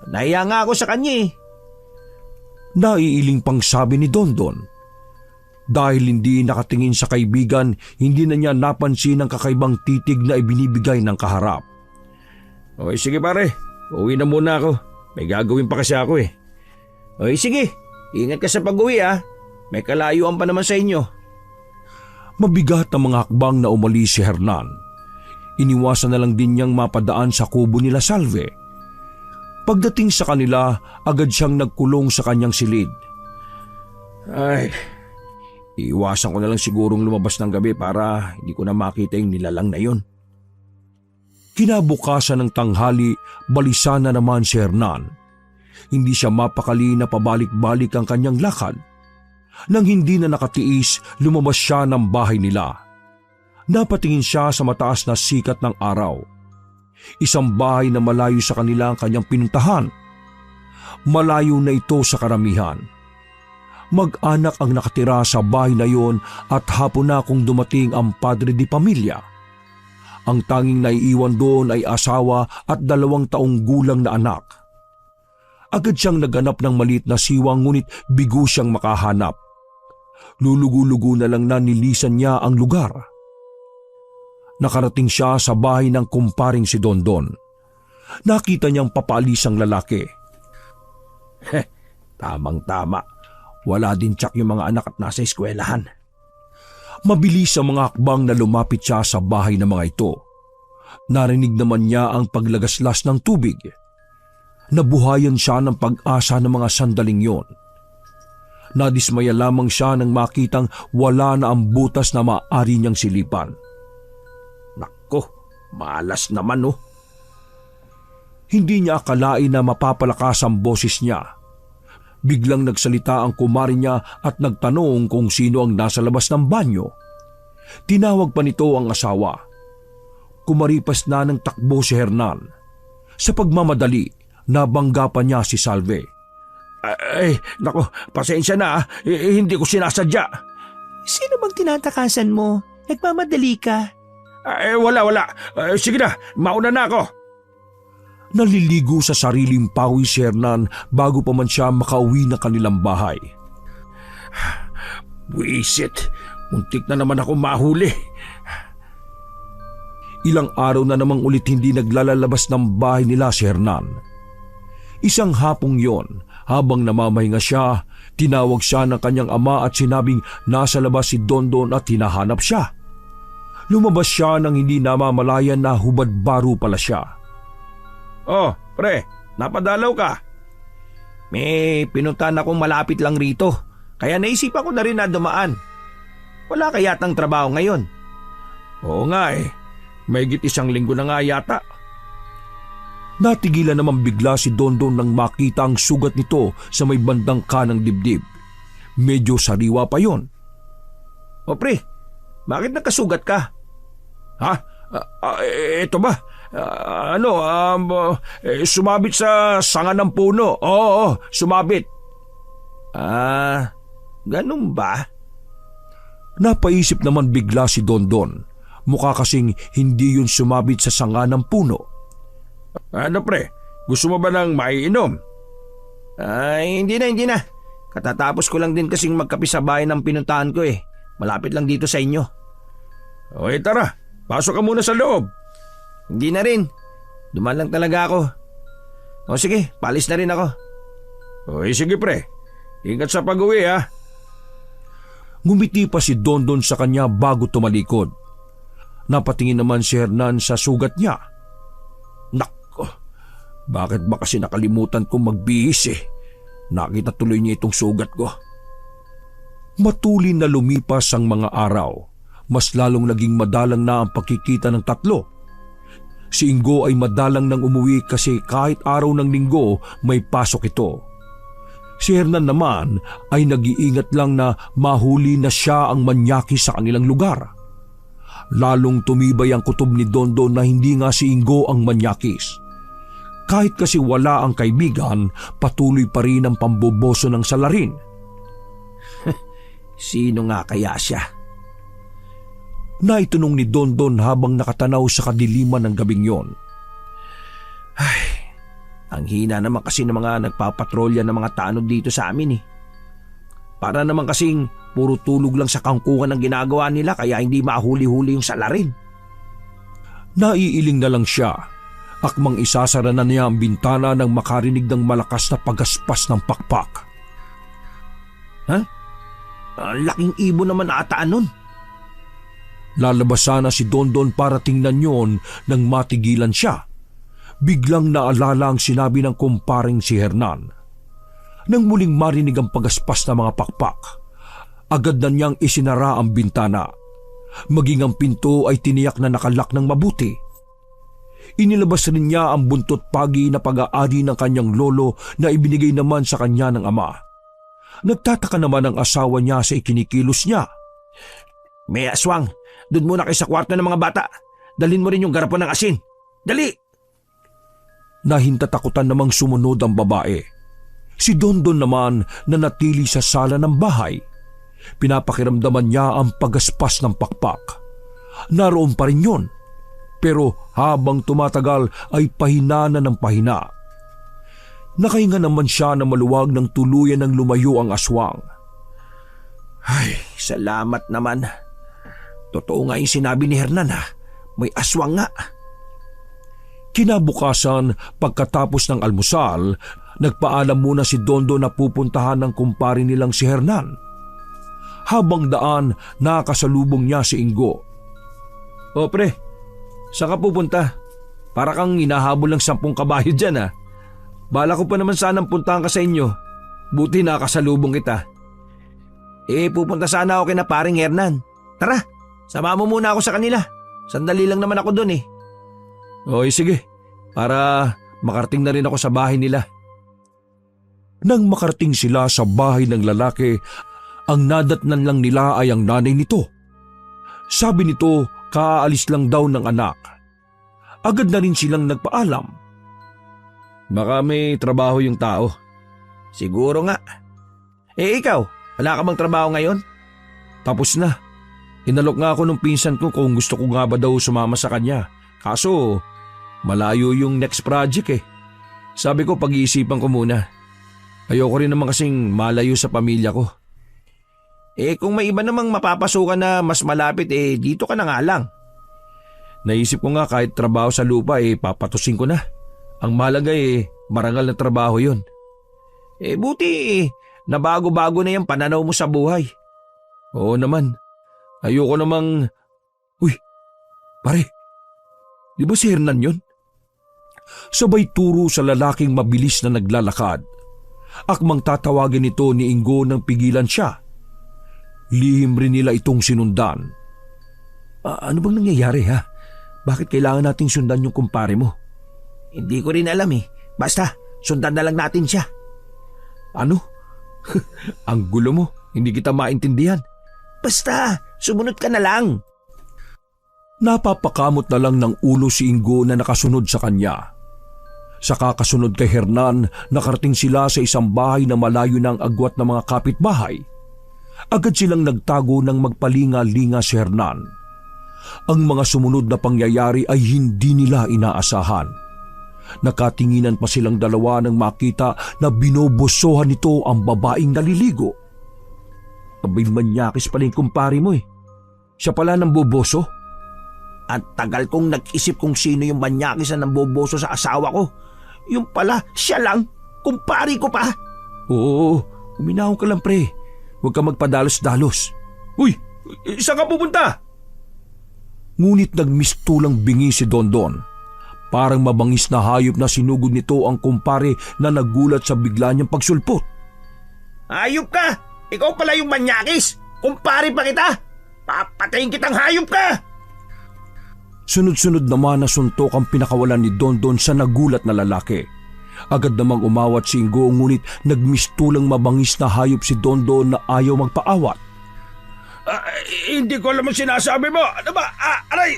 Nahiya nga ako sa kanya eh. Naiiling pang sabi ni Dondon. Dahil hindi nakatingin sa kaibigan, hindi na niya napansin ang kakaibang titig na ibinibigay ng kaharap. Okay, sige pare. Uwi na muna ako. May gagawin pa kasi ako eh. Okay, sige. Ingat ka sa pag-uwi ah. May kalayuan pa naman sa inyo. Mabigat ang mga hakbang na umalis si Hernan. Iniwasan na lang din niyang mapadaan sa kubo nila Salve. Pagdating sa kanila, agad siyang nagkulong sa kanyang silid. Iiwasan ko na lang sigurong lumabas ng gabi para hindi ko na makita yung nilalang na yun. Kinabukasan ng tanghali, balisa na naman si Hernan. Hindi siya mapakali na pabalik-balik ang kanyang lakad. Nang hindi na nakatiis, lumabas siya ng bahay nila. Napatingin siya sa mataas na sikat ng araw. Isang bahay na malayo sa kanila ang kanyang pinuntahan. Malayo na ito sa karamihan. Mag-anak ang nakatira sa bahay na yon at hapon na kung dumating ang padre di pamilya. Ang tanging naiiwan doon ay asawa at 2 taong gulang na anak. Agad siyang naganap ng maliit na siwang ngunit bigo siyang makahanap. Lulugo-lugo na lang na nilisan niya ang lugar. Nakarating siya sa bahay ng kumparing si Dondon. Nakita niyang papaalis ang lalaki. Tamang-tama. Wala din tsak yung mga anak at nasa eskwelahan. Mabilis ang mga hakbang na lumapit siya sa bahay ng mga ito. Narinig naman niya ang paglagaslas ng tubig. Nabuhayan siya ng pag-asa ng mga sandaling yon. Nadismaya lamang siya nang makitang wala na ang butas na maaari niyang silipan. Nako, malas naman oh. Hindi niya akalain na mapapalakas ang boses niya. Biglang nagsalita ang kumari niya at nagtanong kung sino ang nasa labas ng banyo. Tinawag pa nito ang asawa. Kumaripas na ng takbo si Hernan. Sa pagmamadali, nabangga pa niya si Salve. Nako, pasensya na hindi ko sinasadya. Sino bang tinatakasan mo? Nagmamadali ka. Wala. Sige na, mauna na ako. Naliligo sa sariling pawis si Hernan bago pa man siya makauwi ng kanilang bahay. Buisit, muntik na naman ako mahuli. Ilang araw na namang ulit hindi naglalalabas ng bahay nila si Hernan. Isang hapong yon, habang namamahinga siya, tinawag siya ng kanyang ama at sinabing nasa labas si Dondon at hinahanap siya. Lumabas siya nang hindi namamalayan na hubad baro pala siya. Oh, pre, napadalaw ka. May pinuntahan akong malapit lang rito, kaya naisipan ko na rin na dumaan. Wala kaya tang trabaho ngayon? Oo nga mahigit 1 linggo na nga yata. Natigilan naman bigla si Dondon nang makita ang sugat nito sa may bandang kanang dibdib. Medyo sariwa pa yon. O pre, bakit nagkasugat ka? Ha? Ito ba? Sumabit sa sanga ng puno. Oo, sumabit. Ganun ba? Napaisip naman bigla si Dondon. Mukha kasing hindi yun sumabit sa sanga ng puno. Ano pre? Gusto mo ba ng maiinom? Hindi na. Katatapos ko lang din kasing magkape sa bahay ng pinuntahan ko eh. Malapit lang dito sa inyo. Okay, tara. Pasok ka muna sa loob. Hindi na rin. Duman lang talaga ako. O sige, palis na rin ako. Okay, sige pre. Ingat sa pag-uwi ha. Ngumiti pa si Dondon sa kanya bago tumalikod. Napatingin naman si Hernan sa sugat niya. Nako, bakit ba kasi nakalimutan kong magbihis eh? Nakita tuloy niya itong sugat ko. Matuli na lumipas ang mga araw. Mas lalong naging madalang na ang pagkikita ng tatlo. Si Ingo ay madalang nang umuwi kasi kahit araw ng linggo may pasok ito. Si Hernan naman ay nag-iingat lang na mahuli na siya ang manyakis sa kanilang lugar. Lalong tumibay ang kutob ni Dondon na hindi nga si Ingo ang manyakis. Kahit kasi wala ang kaibigan, patuloy pa rin ang pamboboso ng salarin. Sino nga kaya siya? Naitunong ni Dondon habang nakatanaw sa kadiliman ng gabing yon. Ang hina naman kasi ng mga nagpapatrolya ng mga tanod dito sa amin eh. Para naman kasing puro tulog lang sa kangkungan ang ginagawa nila kaya hindi mahuli-huli yung salarin. Naiiling na lang siya. Akmang isasara na niya ang bintana nang makarinig ng malakas na pagaspas ng pakpak. Laking ibon naman ata nun. Lalabas sana si Dondon para tingnan yon nang matigilan siya. Biglang naalala ang sinabi ng kumparing si Hernan. Nang muling marinig ang pagaspas ng mga pakpak, agad na niyang isinara ang bintana. Maging ang pinto ay tiniyak na nakalak ng mabuti. Inilabas rin niya ang buntot pagi na pag-aari ng kanyang lolo na ibinigay naman sa kanya ng ama. Nagtataka naman ang asawa niya sa ikinikilos niya. May aswang, doon muna kayo sa kwarto ng mga bata. Dalhin mo rin yung garapon ng asin. Dali! Nahintatakutan namang sumunod ang babae. Si Dondon naman nanatili sa sala ng bahay. Pinapakiramdaman niya ang pagaspas ng pakpak. Naroon pa rin yun. Pero habang tumatagal ay pahina na ng pahina. Nakahinga naman siya na maluwag ng tuluyan ng lumayo ang aswang. Salamat naman. Totoo nga yung sinabi ni Hernan ha. May aswang nga. Kinabukasan, pagkatapos ng almusal, nagpaalam muna si Dondo na pupuntahan ng kumpare nilang si Hernan. Habang daan, nakasalubong niya si Ingo. O pre, saan ka pupunta? Para kang hinahabol ng 10 kabayo dyan ha. Bala ko pa naman sanang puntahan ka sa inyo. Buti nakasalubong kita. Pupunta sana ako kina paring Hernan. Tara, sama mo muna ako sa kanila. Sandali lang naman ako doon eh. Oy, sige. Para makarating na rin ako sa bahay nila. Nang makarating sila sa bahay ng lalaki, ang nadatnan lang nila ay ang nanay nito. Sabi nito, kaalis lang daw ng anak. Agad na rin silang nagpaalam. Baka may trabaho yung tao. Siguro nga. Ikaw, wala ka bang trabaho ngayon? Tapos na. Inalok nga ako ng pinsan ko kung gusto ko nga ba daw sumama sa kanya. Kaso, malayo yung next project eh. Sabi ko pag-iisipan ko muna. Ayoko rin naman kasing malayo sa pamilya ko. Kung may iba namang mapapasukan na mas malapit dito ka na nga lang. Naisip ko nga kahit trabaho sa lupa papatusin ko na. Ang mahalaga marangal na trabaho yun. Buti nabago-bago na yung pananaw mo sa buhay. Oo naman. Ayoko namang... Uy, pare. Di ba si Hernan yun? Sabay turo sa lalaking mabilis na naglalakad. Akmang tatawagin ito ni Ingo nang pigilan siya. Lihim rin nila itong sinundan. Ano bang nangyayari ha? Bakit kailangan nating sundan yung kumpare mo? Hindi ko rin alam Basta, sundan na lang natin siya. Ano? Ang gulo mo, hindi kita maintindihan. Basta, sumunod ka na lang. Napapakamot na lang ng ulo si Ingo na nakasunod sa kanya. Sa kakasunod kay Hernan, nakarating sila sa isang bahay na malayo ng agwat ng mga kapitbahay. Agad silang nagtago nang magpalinga-linga si Hernan. Ang mga sumunod na pangyayari ay hindi nila inaasahan. Nakatinginan pa silang dalawa nang makita na binobosohan nito ang babaeng naliligo. Abay manyakis pala yung kumpare mo Siya pala nang boboso? At tagal kong nag-isip kung sino yung manyakis na namboboso sa asawa ko. Yung pala, siya lang. Kumpari ko pa. Oo, uminahon ka lang pre. Huwag ka magpadalos-dalos. Uy, saan ka pupunta? Ngunit nagmistulang bingi si Dondon. Parang mabangis na hayop na sinugod nito ang kumpare na nagulat sa bigla niyang pagsulpot. Hayop ka! Ikaw pala yung manyakis! Kumpare pa kita! Papatayin kitang hayop ka! Sunod-sunod naman na suntok ang pinakawalan ni Dondon sa nagulat na lalaki. Agad namang umawat si Ingo ngunit nagmistulang mabangis na hayop si Dondon na ayaw magpaawat. Hindi ko alam ang sinasabi mo. Ano ba? Aray!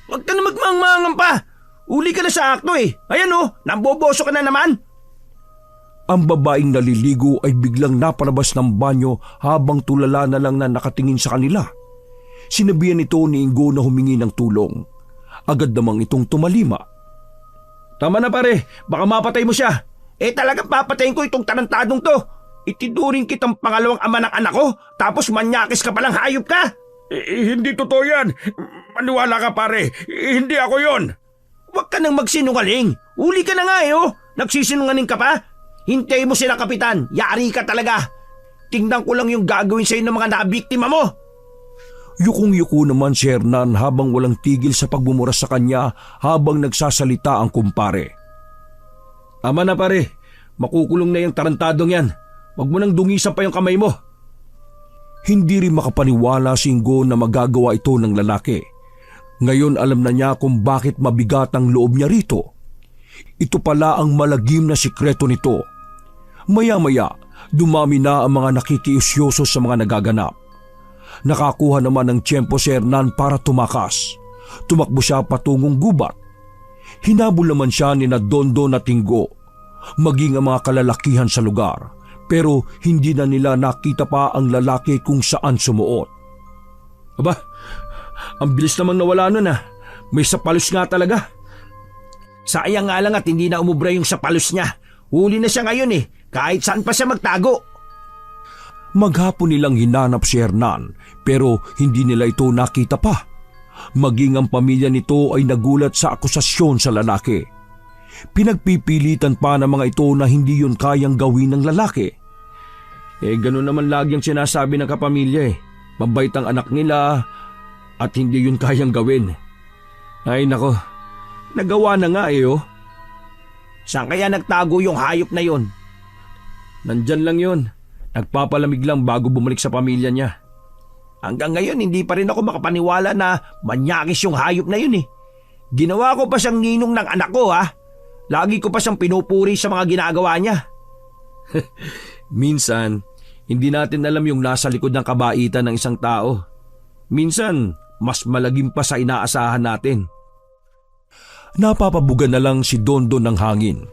Huwag ka na magmangmangan pa. Uli ka na sa akto eh. Ayan oh, namboboso ka na naman. Ang babaeng naliligo ay biglang napalabas ng banyo habang tulala na lang na nakatingin sa kanila. Sinabihan ito ni Ingo na humingi ng tulong. Agad namang itong tumalima. Tama na pare, baka mapatay mo siya. Talagang papatayin ko itong tarantadong to. Itinuring kitang pangalawang ama ng anak ko, tapos manyakis ka palang hayop ka? Hindi totoo yan. Maniwala ka pare, hindi ako yon. Huwag ka nang magsinungaling. Uli ka na nga oh. Nagsisinungaling ka pa? Hintay mo sila kapitan, yari ka talaga. Tingnan ko lang yung gagawin sa'yo ng mga nabiktima mo. Yukong-yuko naman si Hernan habang walang tigil sa pagbumura sa kanya habang nagsasalita ang kumpare. Tama na pare, makukulong na yung tarantadong yan. Huwag mo nang dungisan pa yung kamay mo. Hindi rin makapaniwala si Ingo na magagawa ito ng lalaki. Ngayon alam na niya kung bakit mabigat ang loob niya rito. Ito pala ang malagim na sikreto nito. Maya-maya, dumami na ang mga nakikiusyoso sa mga nagaganap. Nakakuha naman ng tiyempo si Hernan para tumakas. Tumakbo siya patungong gubat. Hinabol naman siya ni na Dondon at Ingo, maging ang mga kalalakihan sa lugar. Pero hindi na nila nakita pa ang lalaki kung saan sumuot. Aba, ang bilis namang nawala nun ah. May sapalos nga talaga. Sayang nga lang at hindi na umubra yung sapalos niya. Huli na siya ngayon eh, kahit saan pa siya magtago. Maghapon nilang hinanap si Hernan pero hindi nila ito nakita pa. Maging ang pamilya nito ay nagulat sa akusasyon sa lalaki. Pinagpipilitan pa ng mga ito na hindi yun kayang gawin ng lalaki. Ganun naman lagi ang sinasabi ng kapamilya eh. Mabait ang anak nila at hindi yun kayang gawin. Ay nako, nagawa na nga oh. Saan kaya nagtago yung hayop na yun? Nandyan lang yun. Nagpapalamig lang bago bumalik sa pamilya niya. Hanggang ngayon hindi pa rin ako makapaniwala na manyakis yung hayop na yun eh. Ginawa ko pa siyang ninong ng anak ko ha. Lagi ko pa siyang pinupuri sa mga ginagawa niya. Minsan, hindi natin alam yung nasa likod ng kabaitan ng isang tao. Minsan, mas malagim pa sa inaasahan natin. Napapabugan na lang si Dondon ng hangin.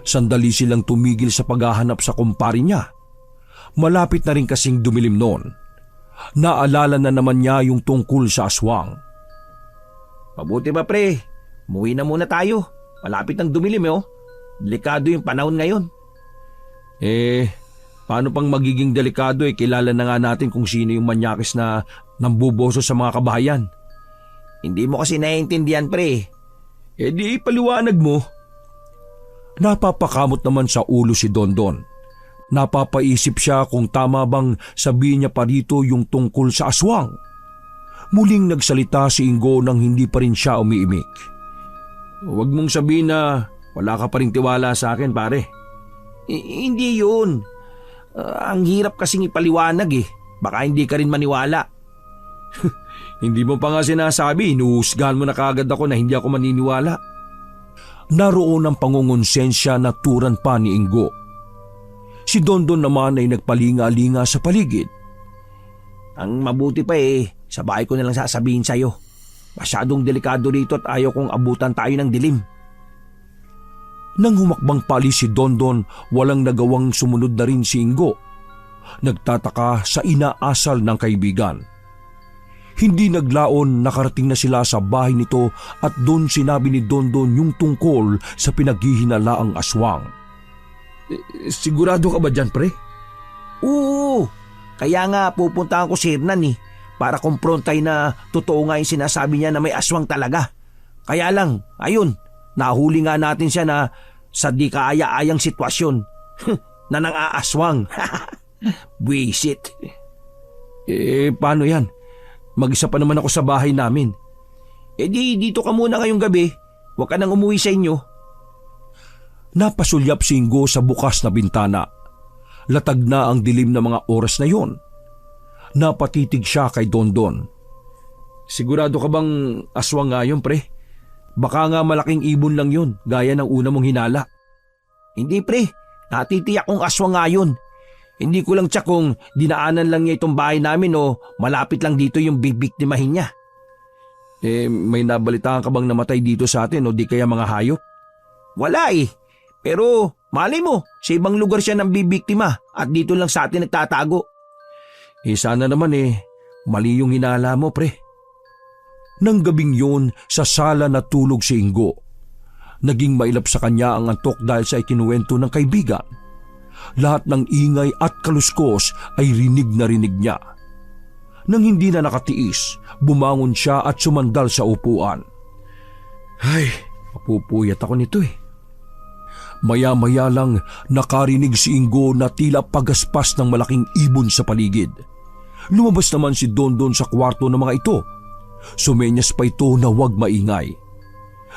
Sandali silang tumigil sa paghahanap sa kumpare niya. Malapit na rin kasing dumilim noon. Naalala na naman niya yung tungkol sa aswang. Mabuti ba pre, umuwi na muna tayo. Malapit ng dumilim oh. Delikado yung panahon ngayon. Paano pang magiging delikado kilala na nga natin kung sino yung manyakis na nambuboso sa mga kabahayan. Hindi mo kasi naiintindihan pre. Di paliwanag mo. Napapakamot naman sa ulo si Dondon. Napapaisip siya kung tama bang sabihin niya pa rito yung tungkol sa aswang. Muling nagsalita si Ingo nang hindi pa rin siya umiimik. Huwag mong sabihin na wala ka pa rin tiwala sa akin pare. Hindi yun. Ang hirap kasing ipaliwanag eh. Baka hindi ka rin maniwala. Hindi mo pa nga sinasabi, inuhusgahan mo na kaagad ako na hindi ako maniniwala. Naroon ang pangungonsensya na turan pa ni Ingo. Si Dondon naman ay nagpalinga-linga sa paligid. Ang mabuti pa sa bahay ko na lang sasabihin sa'yo. Masyadong delikado rito at ayaw kong abutan tayo ng dilim. Nang humakbang pali si Dondon, walang nagawang sumunod na rin si Ingo. Nagtataka sa inaasal ng kaibigan. Hindi naglaon, nakarating na sila sa bahay nito at doon sinabi ni Dondon yung tungkol sa pinaghihinalaang aswang. Sigurado ka ba dyan, pre? Oo, kaya nga pupuntahan ko si Hernan para kumprontay na totoo nga yung sinasabi niya na may aswang talaga. Kaya lang, ayun, nahuli nga natin siya na sa di kaaya-ayang sitwasyon na nang-aaswang. Buisit. Paano yan? Mag-isa pa naman ako sa bahay namin. Dito ka muna ngayong gabi. Huwag ka nang umuwi sa inyo. Napasulyap si Ingo sa bukas na bintana. Latag na ang dilim na mga oras na yon. Napatitig siya kay Dondon. Sigurado ka bang aswang nga yun, pre? Baka nga malaking ibon lang yun, gaya ng una mong hinala. Hindi pre, natitiyak kong aswang nga yun. Hindi ko lang tiyak kung dinaanan lang niya itong bahay namin o malapit lang dito yung bibiktimahin niya. May nabalitaan ka bang namatay dito sa atin o di kaya mga hayop? Wala eh. Pero malay mo, sa ibang lugar siya nang bibiktima at dito lang sa atin nagtatago. Sana naman mali yung hinala mo, pre. Nang gabing yun, sa sala natulog si Ingo. Naging mailap sa kanya ang antok dahil sa ikinuwento ng kaibigan. Lahat ng ingay at kaluskos ay rinig na rinig niya. Nang hindi na nakatiis, bumangon siya at sumandal sa upuan. Ay, mapupuyat ako nito Maya-maya lang nakarinig si Ingo na tila pagaspas ng malaking ibon sa paligid. Lumabas naman si Dondon sa kwarto ng mga ito. Sumenyas pa ito na huwag maingay.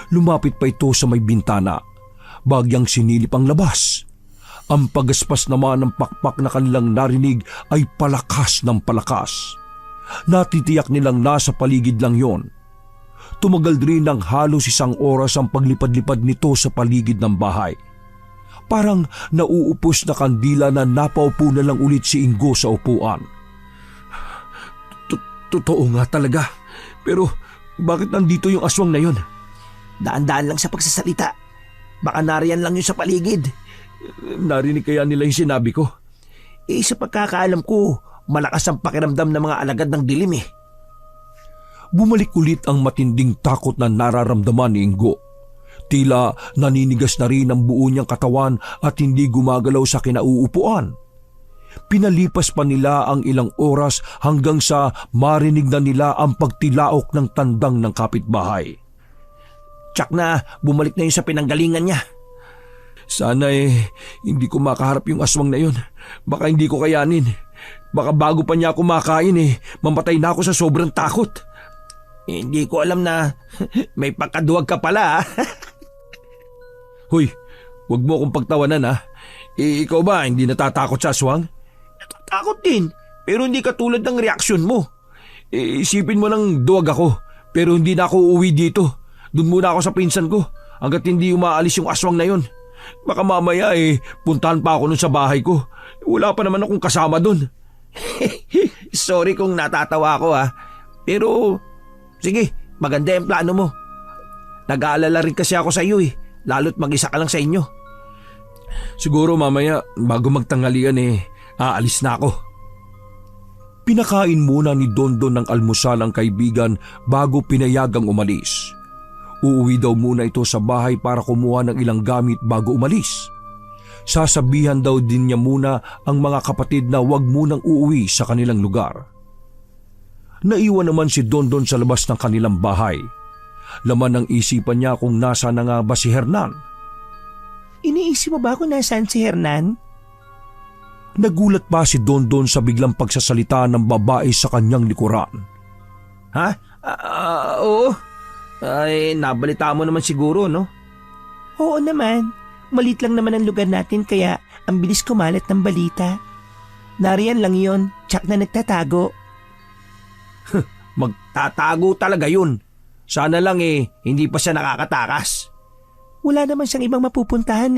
Lumapit pa ito sa may bintana. Bagyang sinilip ang labas. Ang pagaspas naman ng pakpak na kanilang narinig ay palakas ng palakas. Natitiyak nilang nasa paligid lang yon. Tumagal rin ng halos 1 oras ang paglipad-lipad nito sa paligid ng bahay. Parang nauupos na kandila na napaupo na lang ulit si Ingo sa upuan. Totoo nga talaga. Pero bakit nandito yung aswang na yon? Daan-daan lang sa pagsasalita. Baka nariyan lang yun sa paligid. Narinig kaya nila yung sinabi ko? Sa pagkakaalam ko, malakas ang pakiramdam ng mga alagad ng dilim Bumalik ulit ang matinding takot na nararamdaman ni Ingo. Tila naninigas na rin ang buo niyang katawan at hindi gumagalaw sa kinauupuan. Pinalipas pa nila ang ilang oras hanggang sa marinig na nila ang pagtilaok ng tandang ng kapitbahay. Tsak na bumalik na yun sa pinanggalingan niya. Sana hindi ko makaharap yung aswang na yun. Baka hindi ko kayanin. Baka bago pa niya ako makain mamatay na ako sa sobrang takot. Hindi ko alam na may pagkaduwag ka pala. Hoy, wag mo akong pagtawanan ikaw ba hindi natatakot sa aswang? Natatakot din, pero hindi katulad ng reaksyon mo. Isipin mo lang duwag ako, pero hindi na ako uuwi dito. Doon muna ako sa pinsan ko hanggat hindi umaalis yung aswang na yun. Baka mamaya puntahan pa ako nun sa bahay ko. Wala pa naman akong kasama dun. Sorry kung natatawa ako pero sige, maganda yung plano mo. Nag-aalala rin kasi ako sa iyo lalo't mag-isa ka lang sa inyo. Siguro mamaya bago magtanghalian aalis na ako. Pinakain muna ni Dondon ng almusal ang kaibigan bago pinayagang umalis. Uuwi daw muna ito sa bahay para kumuha ng ilang gamit bago umalis. Sasabihan daw din niya muna ang mga kapatid na huwag munang uuwi sa kanilang lugar. Naiwan naman si Dondon sa labas ng kanilang bahay. Laman ng isipan niya kung nasa na nga ba si Hernan. Iniisip mo ba kung nasaan si Hernan? Nagulat pa si Dondon sa biglang pagsasalita ng babae sa kanyang likuran. Oo. Nabalita mo naman siguro, no? Oo naman. Malit lang naman ang lugar natin kaya ang bilis kumalat ng balita. Nariyan lang yon, tsak na nagtatago. Magtatago talaga yun. Sana lang hindi pa siya nakakatakas. Wala naman siyang ibang mapupuntahan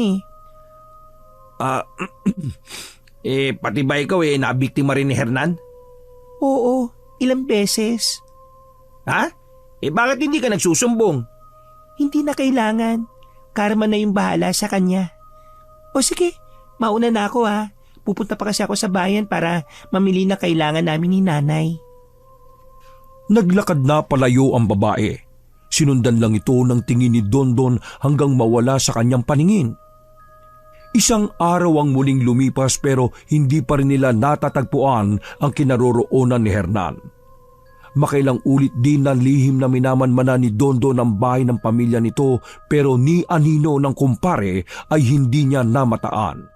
Pati ba ikaw nabiktima rin ni Hernan? Oo, ilang beses. Bakit hindi ka nagsusumbong? Hindi na kailangan. Karma na yung bahala sa kanya. O sige, mauna na ako Pupunta pa kasi ako sa bayan para mamili na kailangan namin ni nanay. Naglakad na palayo ang babae. Sinundan lang ito ng tingin ni Dondon hanggang mawala sa kanyang paningin. Isang araw ang muling lumipas pero hindi pa rin nila natatagpuan ang kinaroroonan ni Hernan. Makailang ulit din na lihim na minamanmana ni Dondon ang bahay ng pamilya nito pero ni anino ng kumpare ay hindi niya namataan.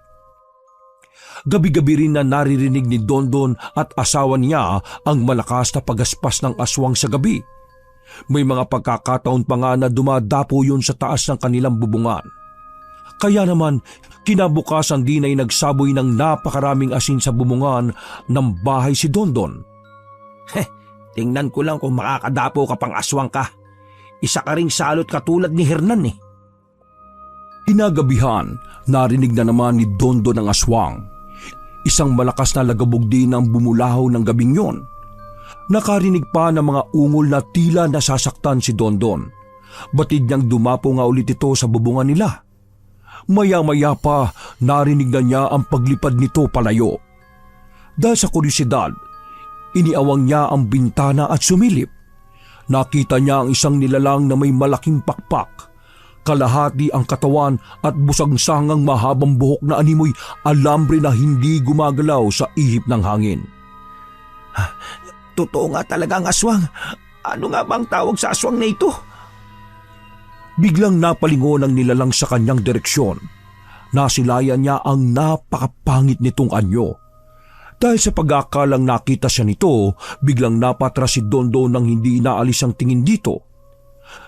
Gabi-gabi rin na naririnig ni Dondon at asawa niya ang malakas na pagaspas ng aswang sa gabi. May mga pagkakataon pa nga na dumadapo yun sa taas ng kanilang bubungan. Kaya naman, kinabukasan din ay nagsaboy ng napakaraming asin sa bumungan ng bahay si Dondon. Tingnan ko lang kung makakadapo ka pang aswang ka. Isa ka ring salot katulad ni Hernan eh. Hinagabihan, narinig na naman ni Dondon ang aswang. Isang malakas na lagabog din ang bumulahaw ng gabing yon. Nakarinig pa ng mga ungol na tila nasasaktan si Dondon. Batid niyang dumapo nga ulit ito sa bubungan nila. Maya-maya pa narinig na niya ang paglipad nito palayo. Dahil sa kuryosidad, iniawang niya ang bintana at sumilip. Nakita niya ang isang nilalang na may malaking pakpak. Kalahati ang katawan at busagsangang mahabang buhok na animoy alambre na hindi gumagalaw sa ihip ng hangin. Totoo nga talaga ang aswang. Ano nga ba ang tawag sa aswang na ito? Biglang napalingon ang nilalang sa kanyang direksyon. Nasilayan niya ang napakapangit nitong anyo. Dahil sa pag-aakalang nakita siya nito, biglang napatras si Dondon nang hindi inaalis ang tingin dito.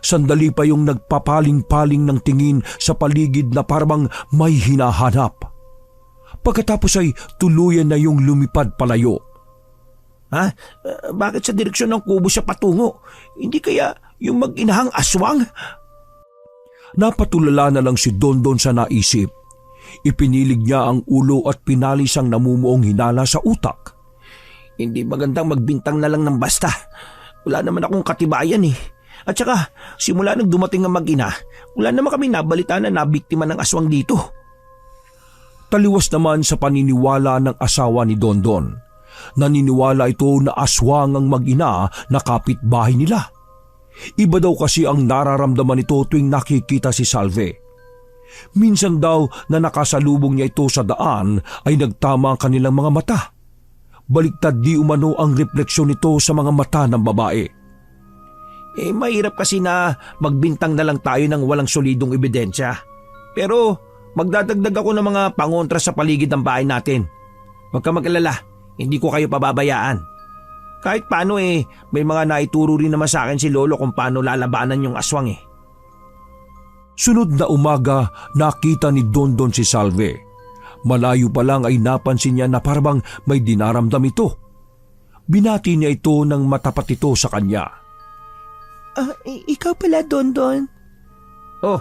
Sandali pa yung nagpapaling-paling ng tingin sa paligid na parang may hinahanap. Pagkatapos ay tuluyan na yung lumipad palayo. Bakit sa direksyon ng kubo siya patungo? Hindi kaya yung mag-inahang aswang? Napatulala na lang si Dondon sa naisip. Ipinilig niya ang ulo at pinalis ang namumuong hinala sa utak. Hindi magandang magbintang na lang ng basta. Wala naman akong katibayan eh. At saka, simula nang dumating ang mag-ina, wala naman kami nabalita na nabiktima ng aswang dito. Taliwas naman sa paniniwala ng asawa ni Dondon. Naniniwala ito na aswang ang mag-ina na kapitbahay nila. Iba daw kasi ang nararamdaman nito tuwing nakikita si Salve. Minsan daw na nakasalubong niya ito sa daan ay nagtama ang kanilang mga mata. Baliktad di umano ang refleksyon nito sa mga mata ng babae. Mahirap kasi na magbintang na lang tayo ng walang solidong ebidensya. Pero magdadagdag ako ng mga pangontra sa paligid ng bahay natin. Huwag ka mag-alala, hindi ko kayo pababayaan. Kahit paano may mga naituro rin naman sa akin si Lolo kung paano lalabanan yung aswang eh. Sunod na umaga, nakita ni Dondon si Salve. Malayo pa lang ay napansin niya na parang may dinaramdam ito. Binati niya ito nang matapat ito sa kanya. Ikaw pala, Dondon. Oh,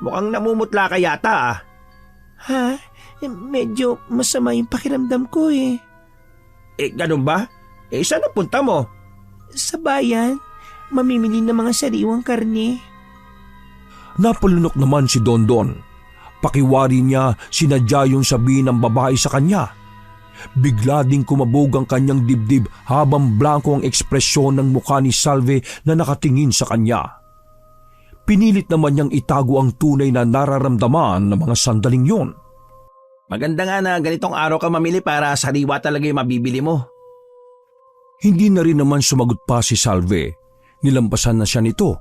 mukhang namumutla ka yata Ha? Medyo masama yung pakiramdam ko eh. Ganun ba? Saan ang punta mo? Sa bayan, mamimili ng mga sariwang karne. Napalunok naman si Dondon. Pakiwari niya sinadya yung sabihin ng babae sa kanya. Bigla ding kumabog ang kanyang dibdib habang blanko ang ekspresyon ng mukha ni Salve na nakatingin sa kanya. Pinilit naman niyang itago ang tunay na nararamdaman ng mga sandaling yon. Maganda nga na ganitong araw ka mamili para sariwa talaga yung mabibili mo. Hindi na rin naman sumagot pa si Salve. Nilampasan na siya nito.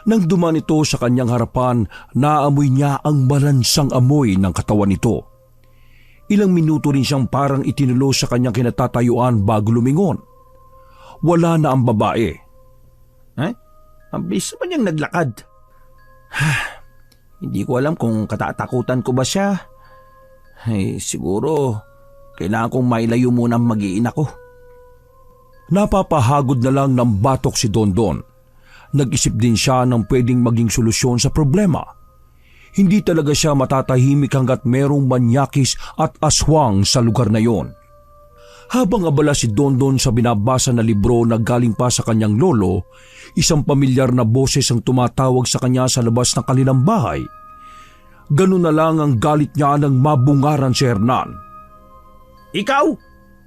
Nang dumaan ito sa kanyang harapan, naamoy niya ang malansang amoy ng katawan nito. Ilang minuto rin siyang parang itinulo sa kanyang kinatatayuan bago lumingon. Wala na ang babae. Ang bilis naman niyang naglakad. Hindi ko alam kung katatakutan ko ba siya. Siguro kailangan kong mailayo muna ang mag-iina ko. Napapahagod na lang ng batok si Dondon. Nag-isip din siya ng pwedeng maging solusyon sa problema. Hindi talaga siya matatahimik hanggat merong manyakis at aswang sa lugar na yon. Habang abala si Dondon sa binabasa na libro na galing pa sa kanyang lolo, isang pamilyar na boses ang tumatawag sa kanya sa labas ng kanilang bahay. Ganun na lang ang galit niya nang mabungaran si Hernan. Ikaw?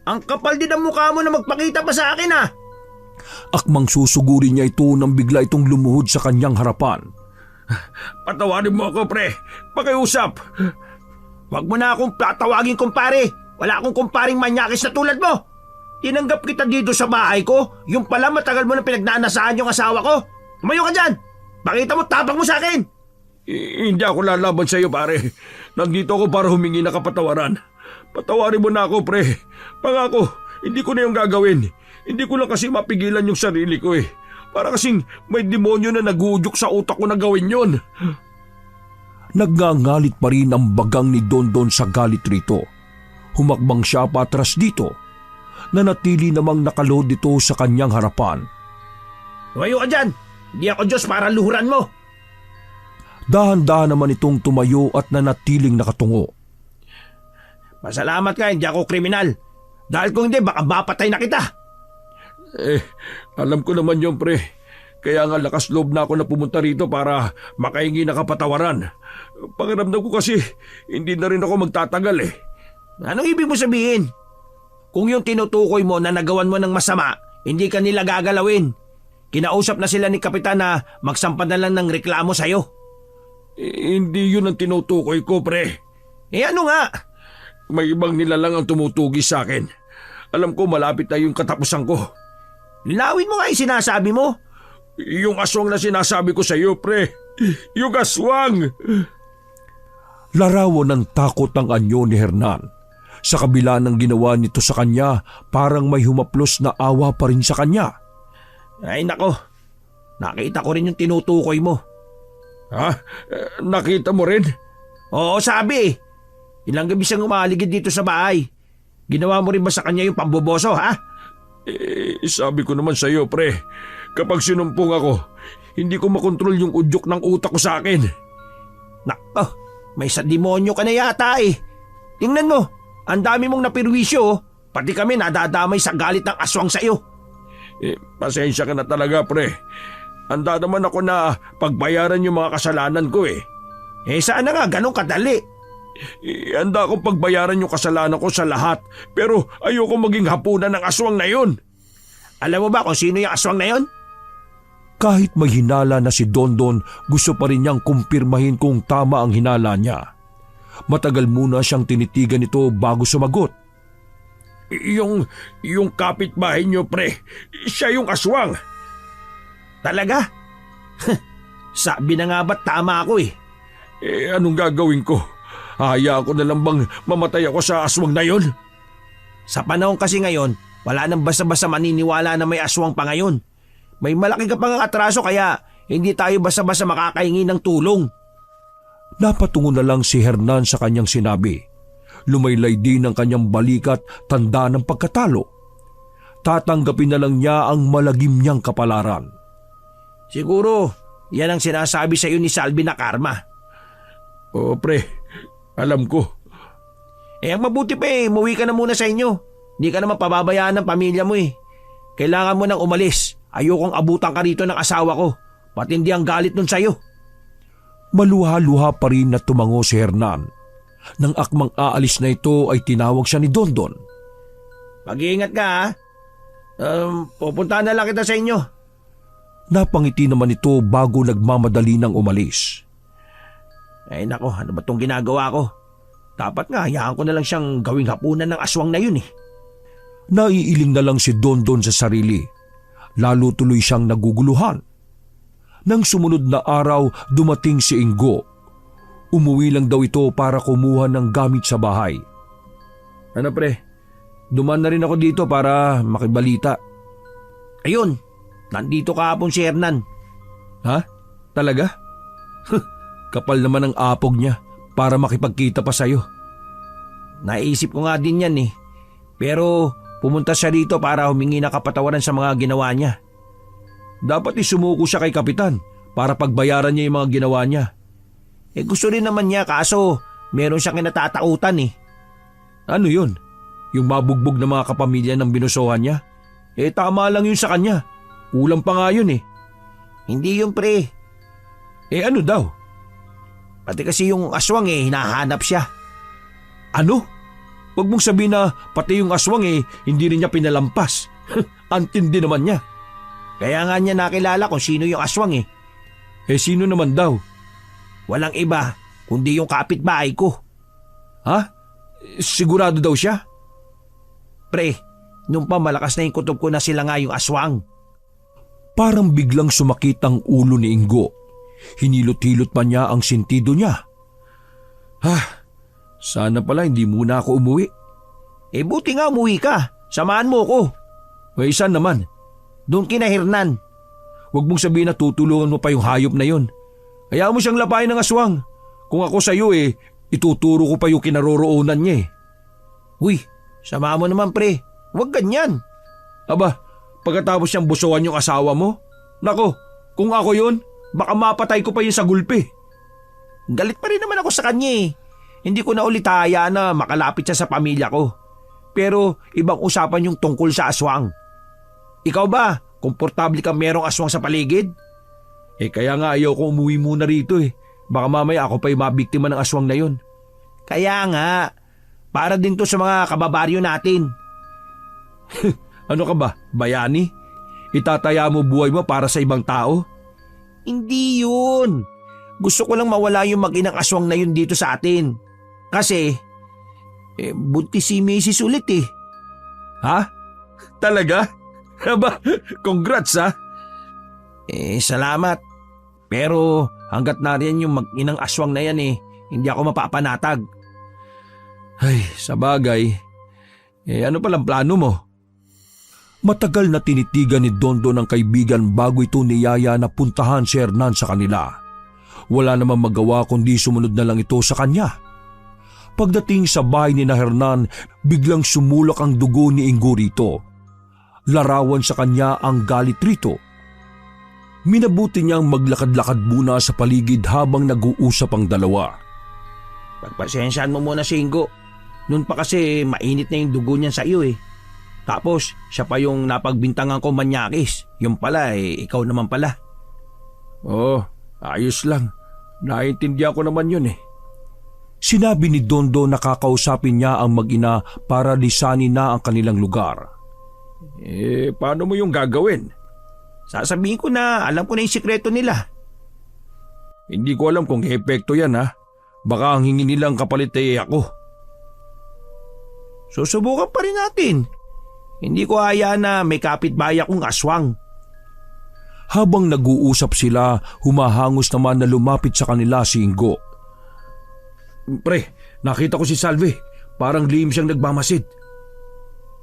Ang kapal din ang mukha mo na magpakita pa sa akin Akmang susugurin niya ito nang bigla itong lumuhod sa kanyang harapan. Patawarin mo ako, pre. Pakiusap. Huwag mo na akong patawagin, kumpare. Wala akong kumparing manyakis na tulad mo. Tinanggap kita dito sa bahay ko. Yung pala matagal mo na pinagnanasaan yung asawa ko. Tumayo ka dyan. Pakita mo, tapang mo sa akin. Hindi ako lalaban sa iyo, pare. Nandito ako para humingi na kapatawaran. Patawarin mo na ako, pre. Pangako, hindi ko na yung gagawin. Hindi ko lang kasi mapigilan yung sarili ko eh. Para kasing may demonyo na nagudyok sa utak ko na gawin yon. Nagngangalit pa rin ang bagang ni Dondon sa galit rito. Humakbang siya patras dito. Nanatili namang nakaload dito sa kanyang harapan. Tumayo ka dyan! Hindi ako Diyos para luhuran mo! Dahan-dahan naman itong tumayo at nanatiling nakatungo. Pasalamat ka, hindi ako kriminal. Dahil kung hindi, baka mapatay na kita. Alam ko naman yun, pre. Kaya nga lakas loob na ako na pumunta rito para makahingi na kapatawaran. Pakiramdam ko kasi hindi na rin ako magtatagal eh. Anong ibig mo sabihin? Kung yung tinutukoy mo na nagawan mo ng masama, hindi ka nila gagalawin. Kinausap na sila ni Kapitan na magsampa na lang ng reklamo sa'yo. Hindi yun ang tinutukoy ko, pre. Ano nga? May ibang nilalang ang tumutugis sa akin. Alam ko malapit na yung katapusan ko. Linawin mo nga yung sinasabi mo. Yung aswang na sinasabi ko sa iyo, pre. Yung aswang! Larawan ng takot ang anyo ni Hernan. Sa kabila ng ginawa nito sa kanya, parang may humaplos na awa pa rin sa kanya. Ay nako, nakita ko rin yung tinutukoy mo. Ha? Nakita mo rin? Oo, sabi. Ilang gabi siyang umaligid dito sa bahay. Ginawa mo rin ba sa kanya yung pamboboso, ha? Sabi ko naman sa iyo, pre. Kapag sinumpong ako, hindi ko makontrol yung udyok ng utak ko sa akin. Nako, may sa demonyo ka na yata eh. Tingnan mo, ang dami mong napirwisyo. Pati kami nadadamay sa galit ng aswang sa iyo. Pasensya ka na talaga, pre. Handa naman ako na pagbayaran yung mga kasalanan ko eh. Saan na nga ganun kadali? Handa akong pagbayaran yung kasalanan ko sa lahat, pero ayoko maging hapunan ng aswang na yun. Alam mo ba kung sino yung aswang na yun? Kahit may hinala na si Dondon, gusto pa rin niyang kumpirmahin kung tama ang hinala niya. Matagal muna siyang tinitigan nito bago sumagot. Yung kapitbahay niyo, pre, siya yung aswang. Talaga? Sabi na nga ba't tama ako eh? Anong gagawin ko? Hayaan ko na lang bang mamatay ako sa aswang na yun? Sa panahon kasi ngayon, wala nang basta-basta maniniwala na may aswang pa ngayon. May malaki ka pang atraso kaya hindi tayo basta-basta makakahingi ng tulong. Napatungo na lang si Hernan sa kanyang sinabi. Lumaylay din ang kanyang balikat, tanda ng pagkatalo. Tatanggapin na lang niya ang malagim niyang kapalaran. Siguro, yan ang sinasabi sa iyo ni Salvi na karma. Oo, pre. Alam ko. Ang mabuti pa umuwi ka na muna sa inyo. Hindi ka naman pababayaan ng pamilya mo eh. Kailangan mo nang umalis. Ayokong abutan ka rito ng asawa ko. Patindi ang galit nun sa'yo. Maluha-luha pa rin na tumango si Hernan. Nang akmang aalis na ito ay tinawag siya ni Dondon. Mag-iingat ka ha. Pupuntahan na lang kita sa inyo. Napangiti naman ito bago nagmamadali ng umalis. Ay nako, ano ba itong ginagawa ko? Dapat nga, hayaan ko na lang siyang gawing hapunan ng aswang na yun eh. Naiiling na lang si Dondon sa sarili. Lalo tuloy siyang naguguluhan. Nang sumunod na araw, dumating si Ingo. Umuwi lang daw ito para kumuha ng gamit sa bahay. Ano pre, duman na rin ako dito para makibalita. Ayun, nandito kahapon si Hernan. Ha? Talaga? Kapal naman ang apog niya para makipagkita pa sa'yo. Naisip ko nga din yan eh. Pero pumunta siya dito para humingi ng kapatawaran sa mga ginawa niya. Dapat isumuko siya kay Kapitan para pagbayaran niya yung mga ginawa niya. Gusto rin naman niya kaso meron siyang kinatatakautan eh. Ano yun? Yung mabugbog na mga kapamilya ng binusohan niya? Tama lang yun sa kanya. Kulang pa nga yun eh. Hindi yun pre. Ano daw? Pati kasi yung aswang hinahanap siya. Ano? Huwag mong sabihin na pati yung aswang hindi rin niya pinalampas. Antindi naman niya. Kaya nga niya nakilala kung sino yung aswang eh. Sino naman daw? Walang iba kundi yung kapitbahay ko. Ha? Sigurado daw siya? Pre, nung pa malakas na yung kutob ko na sila nga yung aswang. Parang biglang sumakit ang ulo ni Ingo. Hinilot-hilot pa niya ang sentido niya. Sana pala hindi muna ako umuwi. Buti nga umuwi ka. Samahan mo ko. May isa naman. Doon kina Hernan. Huwag mong sabihin na tutulungan mo pa yung hayop na yon. Hayaan mo siyang lapain ng aswang. Kung ako sa'yo ituturo ko pa yung kinaroroonan niya Uy, sama mo naman pre. Huwag ganyan. Aba, pagkatapos niyang busuan yung asawa mo? Nako, kung ako yun, baka mapatay ko pa yun sa gulpi. Galit pa rin naman ako sa kanya Hindi ko na ulit hayaan na makalapit siya sa pamilya ko. Pero ibang usapan yung tungkol sa aswang. Ikaw ba, komportable ka merong aswang sa paligid? Kaya nga ayaw ko umuwi muna rito Baka mamaya ako pa yung mabiktima ng aswang na yun. Kaya nga, para din to sa mga kababaryo natin. Ano ka ba, bayani? Itataya mo buhay mo para sa ibang tao? Hindi yun. Gusto ko lang mawala yung mag-inang aswang na yun dito sa atin. Kasi, buntis si Mrs. ulit Ha? Talaga? Aba, congrats Salamat. Pero hanggat nariyan yung mag-inang aswang na yan hindi ako mapapanatag. Ay, sa bagay. Ano palang plano mo? Matagal na tinitigan ni Dondon ang kaibigan bago ito niyaya na puntahan si Hernan sa kanila. Wala namang magawa kundi sumunod na lang ito sa kanya. Pagdating sa bahay ni Hernan, biglang sumulak ang dugo ni Ingo rito. Larawan sa kanya ang galit rito. Minabuti niyang maglakad-lakad muna sa paligid habang nag-uusap ang dalawa. Pagpasensyaan mo muna si Ingo. Noon pa kasi mainit na yung dugo niyan sa iyo Tapos siya pa yung napagbintangan ko manyakis. Yung pala ikaw naman pala. Oh, ayos lang. Naintindihan ko naman yun Sinabi ni Dondo na kakausapin niya ang mag-ina para lisanin na ang kanilang lugar. Paano mo yung gagawin? Sasabihin ko na alam ko na yung sikreto nila. Hindi ko alam kung epekto yan Baka ang hingi nilang kapalit ako. Susubukan pa rin natin. Hindi ko hayaan na may kapitbahay akong aswang. Habang nag-uusap sila, humahangos naman na lumapit sa kanila si Ingo. Pre, nakita ko si Salve. Parang lihim siyang nagmamasid.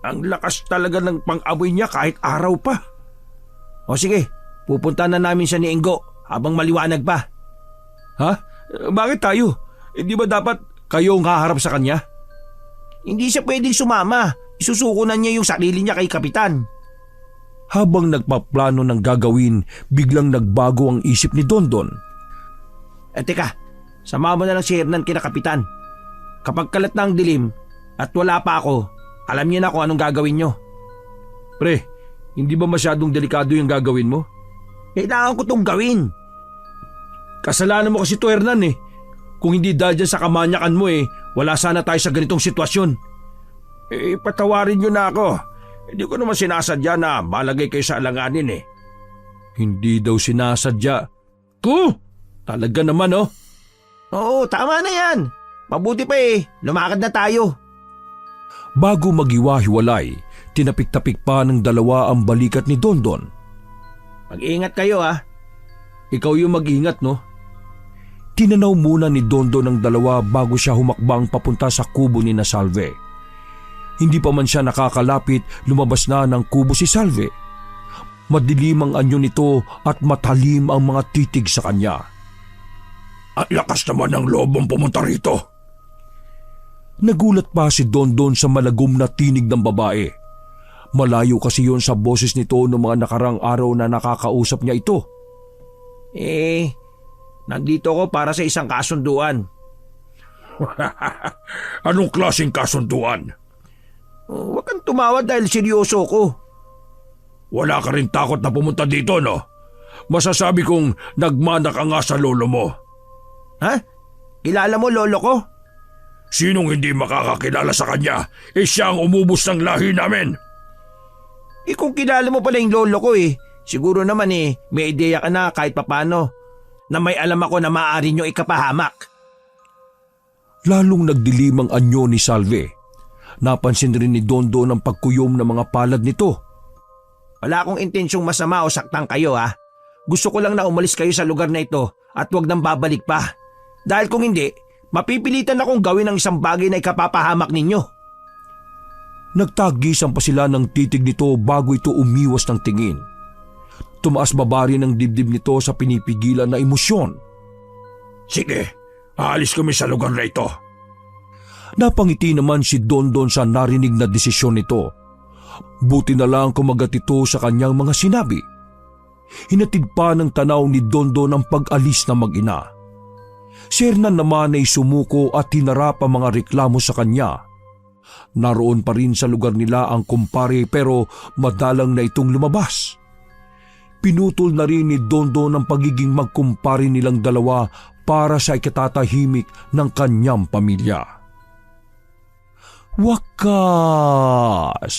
Ang lakas talaga ng pang-amoy niya kahit araw pa. O sige, pupunta na namin siya ni Ingo habang maliwanag pa. Ha? Bakit tayo? Hindi ba dapat kayo ang haharap sa kanya? Hindi siya pwedeng sumama. Isusukunan niya yung sarili niya kay Kapitan. Habang nagpaplano ng gagawin, biglang nagbago ang isip ni Dondon. Teka, sama mo na lang si Hernan kina Kapitan. Kapag kalat na ang dilim at wala pa ako, alam niyo na kung anong gagawin niyo. Pre, hindi ba masyadong delikado yung gagawin mo? Kailangan ko tong gawin. Kasalanan mo kasi to, Hernan Kung hindi dahil dyan sa kamanyakan mo wala sana tayo sa ganitong sitwasyon. Patawarin niyo na ako. Hindi ko naman sinasadya na malagay kayo sa alanganin Hindi daw sinasadya. Talaga naman Oo, tama na yan. Mabuti pa lumakad na tayo. Bago maghiwa-hiwalay, tinapik-tapik pa ng dalawa ang balikat ni Dondon. Mag-ingat kayo Ikaw yung mag-ingat Tinanaw muna ni Dondon ang dalawa bago siya humakbang papunta sa kubo ni Salve. Hindi pa man siya nakakalapit, lumabas na ng kubo si Salve. Madilim ang anyo nito at matalim ang mga titig sa kanya. Ang lakas naman ng loob mong pumunta rito. Nagulat pa si Dondon sa malagom na tinig ng babae. Malayo kasi yon sa boses nito noong mga nakarang araw na nakakausap niya ito. Nandito ko para sa isang kasunduan. Anong klaseng kasunduan? Huwag kang tumawa dahil seryoso ko. Wala ka rin takot na pumunta dito, no? Masasabi kong nagmana ka nga sa lolo mo. Ha? Kilala mo lolo ko? Sinong hindi makakakilala sa kanya? Siya ang umubos ng lahi namin. Kung kilala mo pala yung lolo ko siguro naman may ideya ka na kahit papano na may alam ako na maaari nyo ikapahamak. Lalong nagdilim ang anyo ni Salve. Napansin rin ni Dondo ang pagkuyom ng mga palad nito. Wala akong intensyong masama o saktan kayo Gusto ko lang na umalis kayo sa lugar na ito at huwag nang babalik pa. Dahil kung hindi, mapipilitan akong gawin ang isang bagay na ikapapahamak ninyo. Nagtagisan pa sila ng titig nito bago ito umiwas ng tingin. Tumaas baba rin ang dibdib nito sa pinipigilan na emosyon. Sige, Aalis kami sa lugar na ito. Napangiti naman si Dondon sa narinig na desisyon nito. Buti na lang kumagat ito sa kanyang mga sinabi. Hinatid pa ng tanaw ni Dondon ang pag-alis na mag-ina. Si Hernan naman ay sumuko at hinarap ang mga reklamo sa kanya. Naroon pa rin sa lugar nila ang kumpare pero madalang na itong lumabas. Pinutol na rin ni Dondon ang pagiging magkumpare nilang dalawa para sa ikatatahimik ng kanyang pamilya. Wakas!